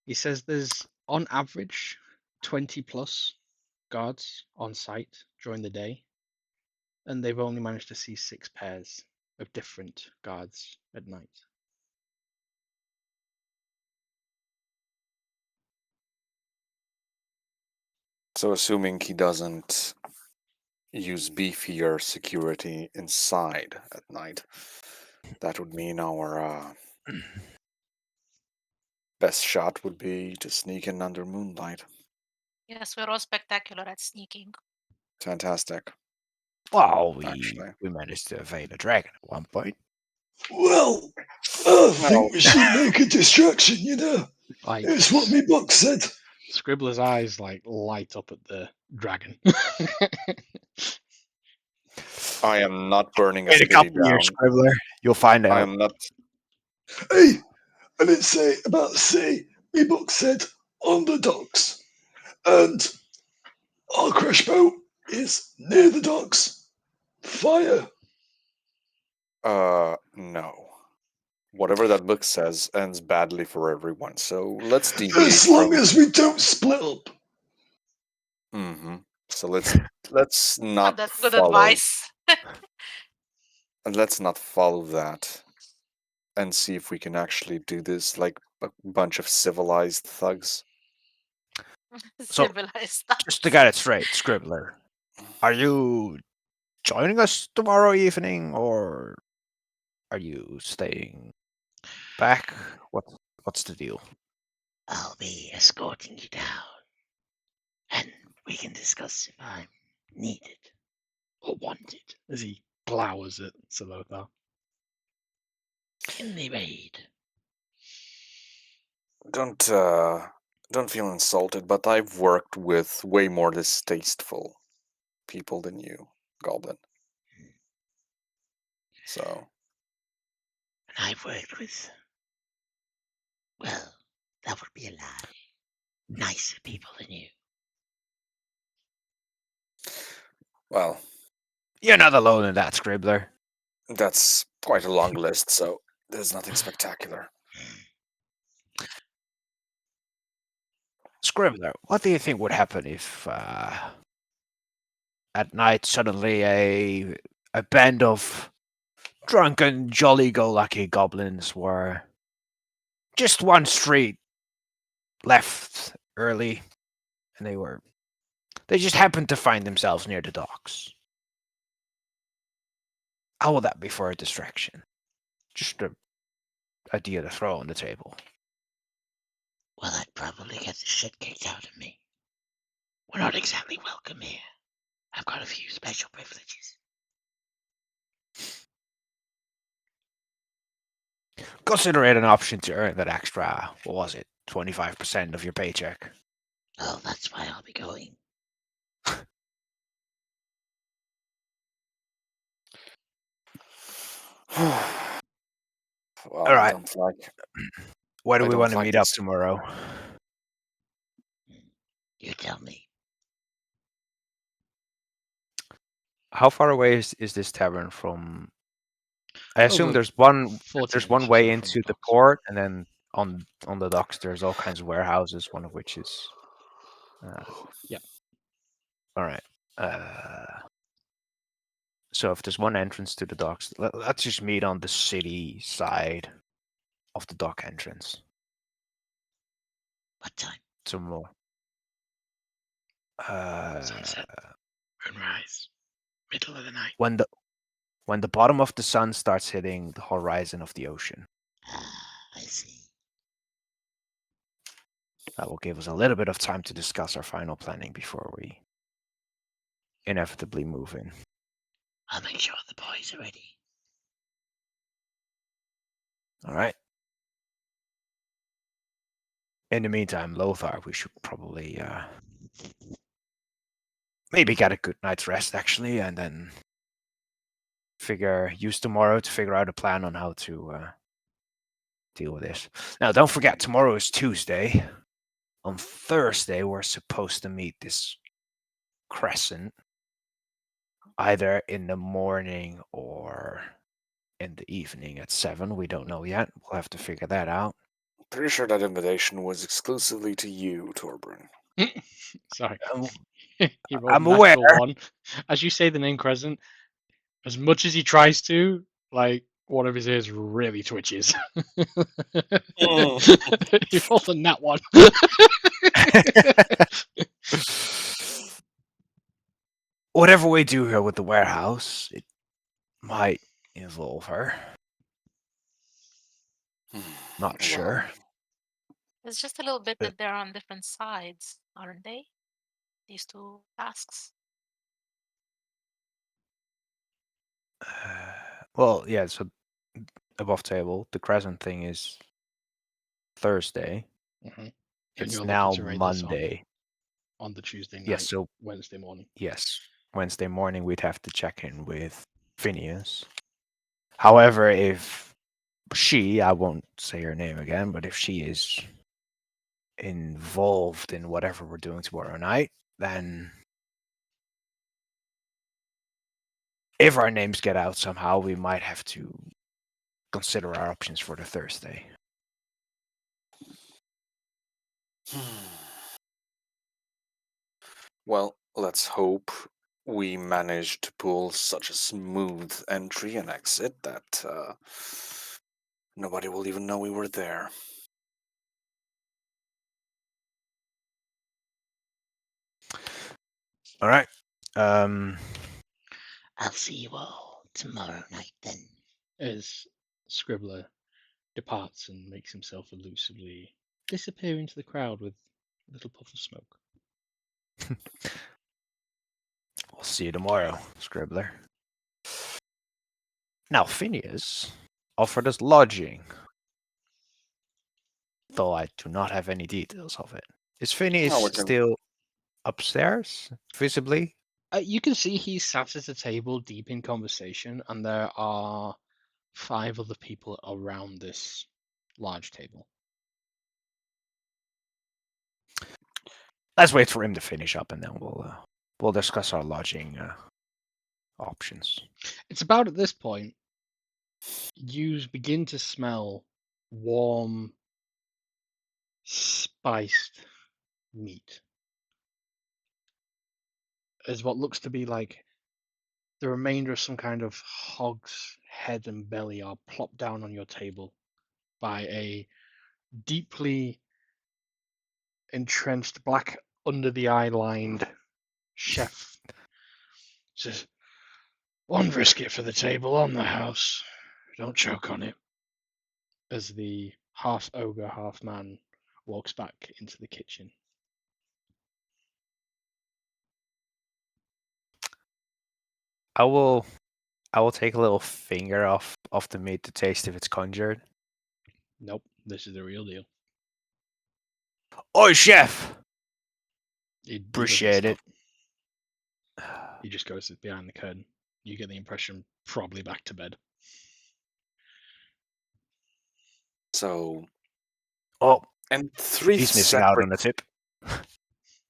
Speaker 1: He says there's, on average, 20 plus guards on site during the day, and they've only managed to see 6 pairs of different guards at night.
Speaker 5: So assuming he doesn't use beefier security inside at night, that would mean our best shot would be to sneak in under moonlight.
Speaker 4: Yes, we're all spectacular at sneaking.
Speaker 5: Fantastic.
Speaker 2: Well, we managed to evade a dragon at one point.
Speaker 3: Well, I think we should make a distraction, you know. It's what me book said.
Speaker 1: Scribbler's eyes light up at the dragon.
Speaker 5: I am not burning a
Speaker 2: Wait a
Speaker 5: city
Speaker 2: couple
Speaker 5: down.
Speaker 2: years, Scribbler. You'll find out.
Speaker 5: I am not.
Speaker 3: Hey, I didn't say about the sea. Me book said on the docks. And our crash boat is near the docks. Fire.
Speaker 5: No. Whatever that book says ends badly for everyone, so let's deviate.
Speaker 3: As long as we don't split up.
Speaker 5: Mm-hmm. So let's not
Speaker 4: That's good
Speaker 5: follow.
Speaker 4: advice.
Speaker 5: And let's not follow that and see if we can actually do this like a bunch of civilized thugs.
Speaker 2: So,
Speaker 4: Civilized.
Speaker 2: just to get it straight, Scribbler, are you joining us tomorrow evening, or are you staying back? What's the deal?
Speaker 7: I'll be escorting you down. And We can discuss if I'm needed or wanted
Speaker 1: As he glowers at Sir Lothar.
Speaker 7: in the raid.
Speaker 5: Don't feel insulted, but I've worked with way more distasteful people than you, Goblin. So
Speaker 7: And I've worked with, well, that would be a lie. Nicer people than you.
Speaker 5: well,
Speaker 2: You're not alone in that, Scribbler.
Speaker 5: that's quite a long list, so there's nothing spectacular.
Speaker 2: Scribbler, what do you think would happen if at night suddenly a band of drunken, jolly-go-lucky goblins were just one street left early, and they just happened to find themselves near the docks? How will that be for a distraction? Just an idea to throw on the table.
Speaker 7: Well, I'd probably get the shit kicked out of me. We're not exactly welcome here. I've got a few special privileges.
Speaker 2: Consider it an option to earn that extra, what was it, 25% of your paycheck.
Speaker 7: Oh, that's why I'll be going.
Speaker 5: Well,
Speaker 2: All right. Where do
Speaker 5: I
Speaker 2: we
Speaker 5: don't
Speaker 2: want to
Speaker 5: like
Speaker 2: meet up
Speaker 5: this.
Speaker 2: tomorrow?
Speaker 7: You tell me.
Speaker 2: How far away is this tavern from? I assume
Speaker 1: Over
Speaker 2: there's
Speaker 1: 40
Speaker 2: one
Speaker 1: minutes or
Speaker 2: way
Speaker 1: so from
Speaker 2: into
Speaker 1: the
Speaker 2: the
Speaker 1: docks.
Speaker 2: port, and then on the docks there's all kinds of warehouses. One of which is.
Speaker 1: Yeah.
Speaker 2: All right. So if there's one entrance to the docks, let's just meet on the city side of the dock entrance.
Speaker 7: What time?
Speaker 2: Some more.
Speaker 7: Sunset. Moonrise. Middle of the night.
Speaker 2: When the bottom of the sun starts hitting the horizon of the ocean.
Speaker 7: I see.
Speaker 2: That will give us a little bit of time to discuss our final planning before we inevitably move in.
Speaker 7: I'll make sure the boys are ready.
Speaker 2: All right. In the meantime, Lothar, we should probably maybe get a good night's rest, actually, and then use tomorrow to figure out a plan on how to deal with this. Now, don't forget, tomorrow is Tuesday. On Thursday, we're supposed to meet this Crescent, either in the morning or in the evening at 7. We don't know yet. We'll have to figure that out.
Speaker 5: Pretty sure that invitation was exclusively to you, Torbern.
Speaker 1: Sorry.
Speaker 2: Um,
Speaker 1: He rolled
Speaker 2: I'm
Speaker 1: a natural
Speaker 2: aware.
Speaker 1: 1. As you say the name Crescent, as much as he tries to, like, one of his ears really twitches. He rolled a nat 1.
Speaker 2: Whatever we do here with the warehouse, it might involve her. Not sure.
Speaker 4: It's just a little bit
Speaker 2: But-
Speaker 4: that they're on different sides, aren't they? These two tasks.
Speaker 2: Well, yeah, so above table, the Crescent thing is Thursday.
Speaker 1: And
Speaker 2: It's
Speaker 1: you're
Speaker 2: now
Speaker 1: looking to raid this
Speaker 2: Monday.
Speaker 1: on the Tuesday night,
Speaker 2: Yes, so
Speaker 1: Wednesday morning.
Speaker 2: yes, Wednesday morning we'd have to check in with Phineas. However, if I won't say her name again, but if she is involved in whatever we're doing tomorrow night, then if our names get out somehow, we might have to consider our options for the Thursday.
Speaker 5: Well, let's hope we manage to pull such a smooth entry and exit that nobody will even know we were there.
Speaker 2: All right.
Speaker 7: I'll see you all tomorrow night then.
Speaker 1: As Scribbler departs and makes himself elusively disappear into the crowd with a little puff of smoke.
Speaker 2: We'll see you tomorrow, Scribbler. Now, Phineas offered us lodging, though I do not have any details of it. Is Phineas
Speaker 5: Oh, we can-
Speaker 2: still upstairs, visibly?
Speaker 1: You can see he's sat at a table deep in conversation, and there are 5 other people around this large table.
Speaker 2: Let's wait for him to finish up, and then we'll discuss our lodging options.
Speaker 1: It's about at this point you begin to smell warm, spiced meat. As what looks to be like the remainder of some kind of hog's head and belly are plopped down on your table by a deeply entrenched, black under the eye lined chef. Says, "One brisket for the table on the house. Don't choke on it." As the half ogre, half man walks back into the kitchen.
Speaker 2: I will take a little finger off the meat to taste if it's conjured.
Speaker 1: Nope, this is the real deal.
Speaker 2: Oi, chef!
Speaker 1: He doesn't
Speaker 2: Appreciate it.
Speaker 1: stop. He just goes behind the curtain. You get the impression probably back to bed.
Speaker 5: So,
Speaker 2: Oh,
Speaker 5: and three
Speaker 2: he's missing out
Speaker 5: separate
Speaker 2: on the tip.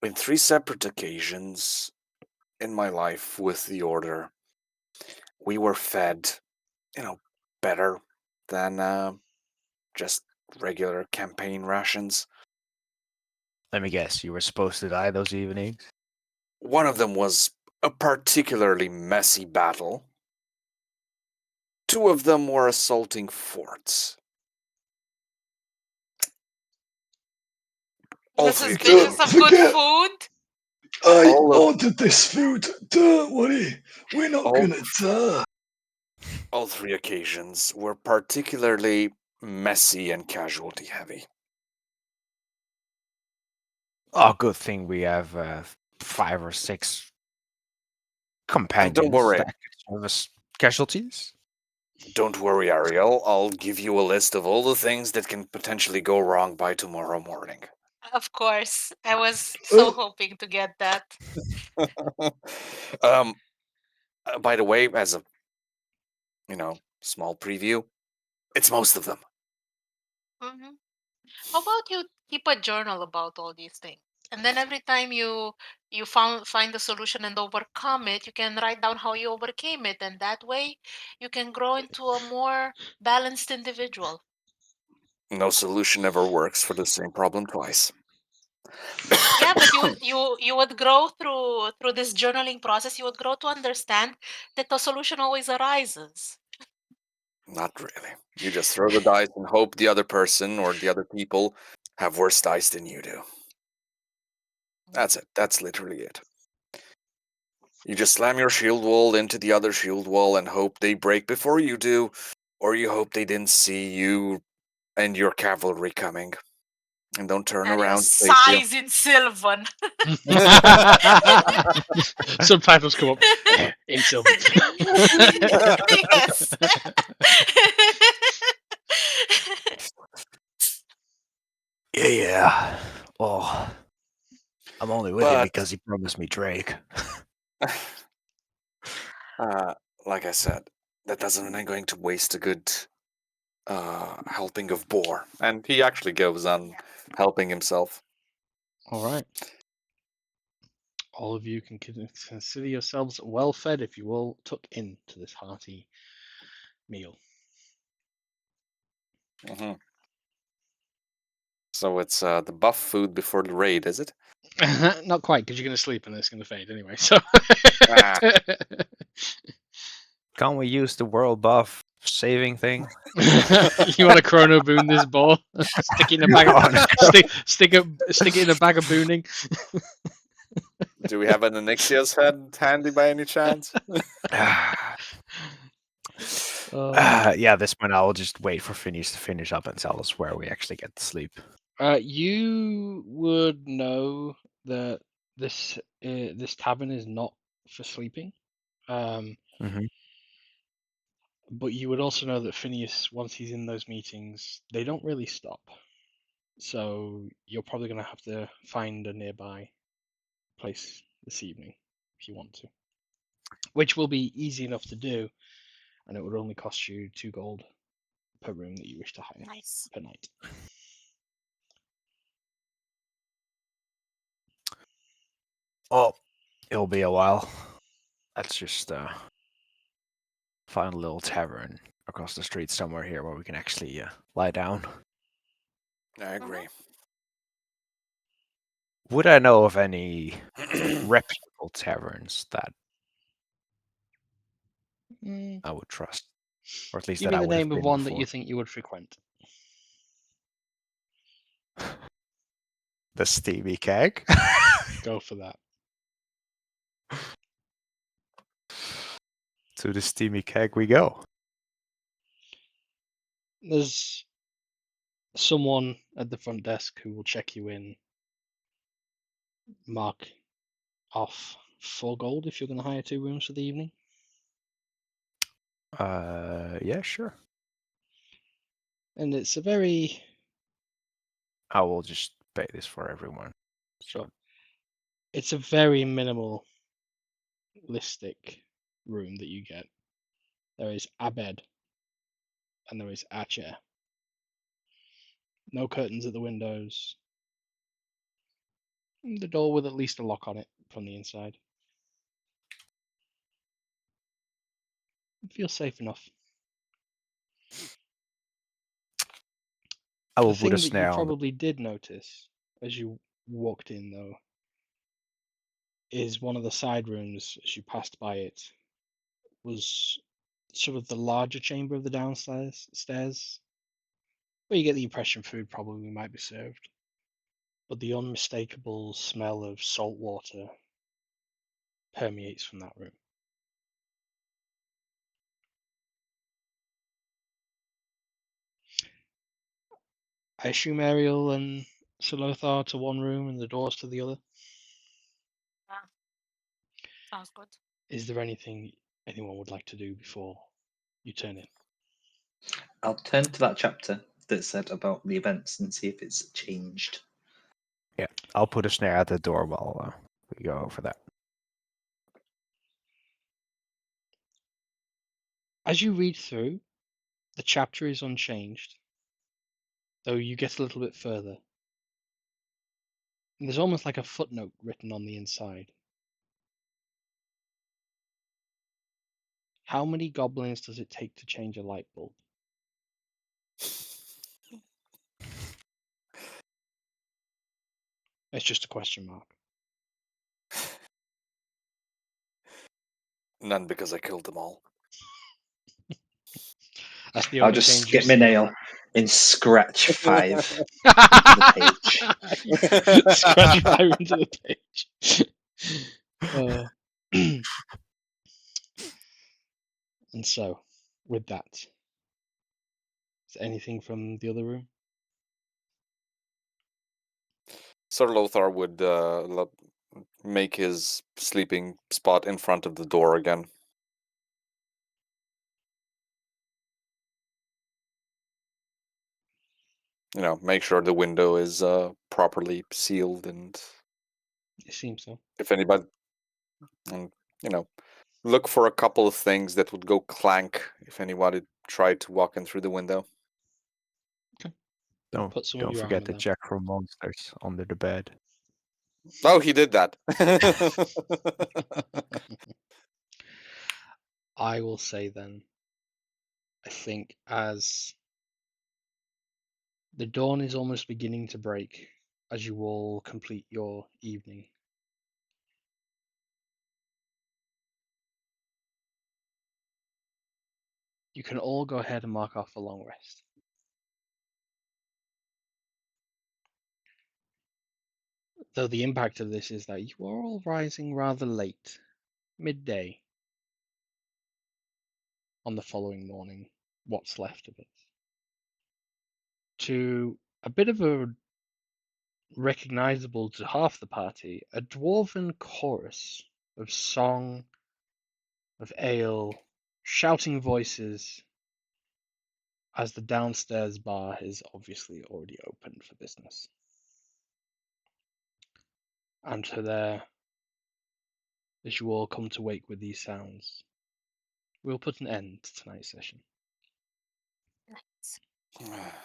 Speaker 5: in 3 separate occasions in my life with the Order, we were fed, better than just regular campaign rations.
Speaker 2: Let me guess, you were supposed to die those evenings?
Speaker 5: One of them was a particularly messy battle. 2 of them were assaulting forts. All
Speaker 4: You're
Speaker 5: 3
Speaker 4: suspicious
Speaker 5: occasions.
Speaker 4: of good
Speaker 3: Forget-
Speaker 4: food?
Speaker 3: I
Speaker 5: All of-
Speaker 3: ordered this food. Don't worry, we're not
Speaker 5: All-
Speaker 3: gonna die.
Speaker 5: All 3 occasions were particularly messy and casualty heavy.
Speaker 2: Oh, good thing we have 5 or 6 companions
Speaker 5: worry.
Speaker 2: that could serve us casualties.
Speaker 5: Don't worry, Ariel. I'll give you a list of all the things that can potentially go wrong by tomorrow morning.
Speaker 4: Of course. I was so
Speaker 3: Uh,
Speaker 4: hoping to get that.
Speaker 5: By the way, as a small preview, it's most of them.
Speaker 4: Hmm. How about you keep a journal about all these things? And then every time you find the solution and overcome it, you can write down how you overcame it, and that way you can grow into a more balanced individual.
Speaker 5: No solution ever works for the same problem twice.
Speaker 4: Yeah, but you would grow through this journaling process. You would grow to understand that the solution always arises.
Speaker 5: Not really. You just throw the dice and hope the other person or the other people have worse dice than you do. That's it. That's literally it. You just slam your shield wall into the other shield wall and hope they break before you do, or you hope they didn't see you and your cavalry coming and don't turn
Speaker 4: And
Speaker 5: around to face you.
Speaker 4: sighs in Sylvan.
Speaker 1: Subtitles come up in Sylvan.
Speaker 4: Yes.
Speaker 2: Yeah. Oh, I'm only with him
Speaker 5: But-
Speaker 2: because he promised me Drake.
Speaker 5: Like I said, that doesn't mean I'm going to waste a good helping of boar. And he actually goes on helping himself.
Speaker 1: All right. All of you can consider yourselves well fed if you all took into this hearty meal.
Speaker 5: Mhm. So it's the buff food before the raid, is it?
Speaker 1: Not quite, because you're going to sleep and it's going to fade anyway. So,
Speaker 5: Ah.
Speaker 2: Can't we use the world buff saving thing?
Speaker 1: you want to chrono boon this ball? Stick it in a bag. Stick it in a bag of booning.
Speaker 5: Do we have an Onyxia's head handy by any chance?
Speaker 2: Yeah, this one I'll just wait for Phineas to finish up and tell us where we actually get to sleep.
Speaker 1: You would know that this tavern is not for sleeping.
Speaker 2: Mhm.
Speaker 1: But you would also know that Phineas, once he's in those meetings, they don't really stop. So you're probably going to have to find a nearby place this evening if you want to, which will be easy enough to do, and it would only cost you 2 gold per room that you wish to hire
Speaker 4: Nice.
Speaker 1: per night.
Speaker 2: Oh, it'll be a while. Let's just find a little tavern across the street somewhere here where we can actually lie down.
Speaker 5: I agree.
Speaker 2: Would I know of any reputable taverns that
Speaker 1: Mm,
Speaker 2: I would trust, or at least
Speaker 1: give
Speaker 2: that
Speaker 1: me
Speaker 2: I
Speaker 1: the
Speaker 2: would have
Speaker 1: name of
Speaker 2: been
Speaker 1: one that you
Speaker 2: before?
Speaker 1: think you would frequent.
Speaker 2: The Steamy Keg.
Speaker 1: Go for that.
Speaker 2: To the Steamy Keg we go.
Speaker 1: There's someone at the front desk who will check you in, mark off 4 gold if you're going to hire 2 rooms for the evening.
Speaker 2: Yeah, sure.
Speaker 1: And it's a very
Speaker 2: I will just pay this for everyone.
Speaker 1: sure. It's a very minimalistic room that you get. There is a bed and there is a chair. No curtains at the windows. The door with at least a lock on it from the inside. It feels safe enough.
Speaker 2: I
Speaker 1: The
Speaker 2: will put a
Speaker 1: thing that you
Speaker 2: snare on.
Speaker 1: probably did notice as you walked in, though, is one of the side rooms as you passed by it was sort of the larger chamber of the downstairs stairs, where you get the impression food probably might be served. But the unmistakable smell of salt water permeates from that room. I assume Ariel and Solothar to one room and the doors to the other.
Speaker 4: Yeah. Sounds good.
Speaker 1: Is there anything anyone would like to do before you turn in?
Speaker 6: I'll turn to that chapter that said about the events and see if it's changed.
Speaker 2: Yeah, I'll put a snare at the door while we go over that.
Speaker 1: As you read through, the chapter is unchanged, though you get a little bit further. And there's almost like a footnote written on the inside. How many goblins does it take to change a light bulb? It's just a question mark.
Speaker 5: None because I killed them all.
Speaker 1: That's the
Speaker 6: I'll
Speaker 1: only
Speaker 6: just
Speaker 1: change you
Speaker 6: skip my
Speaker 1: see.
Speaker 6: nail and scratch 5 into the page.
Speaker 1: Scratch 5 into the page. Uh, and so, with that, is there anything from the other room?
Speaker 5: Sir Lothar would make his sleeping spot in front of the door again. Make sure the window is properly sealed, and
Speaker 1: It seems so.
Speaker 5: if anybody, and look for a couple of things that would go clank if anybody tried to walk in through the window.
Speaker 1: Put some of
Speaker 2: Don't
Speaker 1: your
Speaker 2: forget
Speaker 1: armor
Speaker 2: to
Speaker 1: there.
Speaker 2: check for monsters under the bed.
Speaker 5: Oh, he did that.
Speaker 1: I will say then, I think as the dawn is almost beginning to break, as you all complete your evening, you can all go ahead and mark off a long rest. Though the impact of this is that you are all rising rather late, midday, on the following morning, what's left of it, to a bit of a recognizable to half the party, a dwarven chorus of song, of ale, shouting voices, as the downstairs bar is obviously already open for business. And to there, as you all come to wake with these sounds, we'll put an end to tonight's session.
Speaker 4: Nice.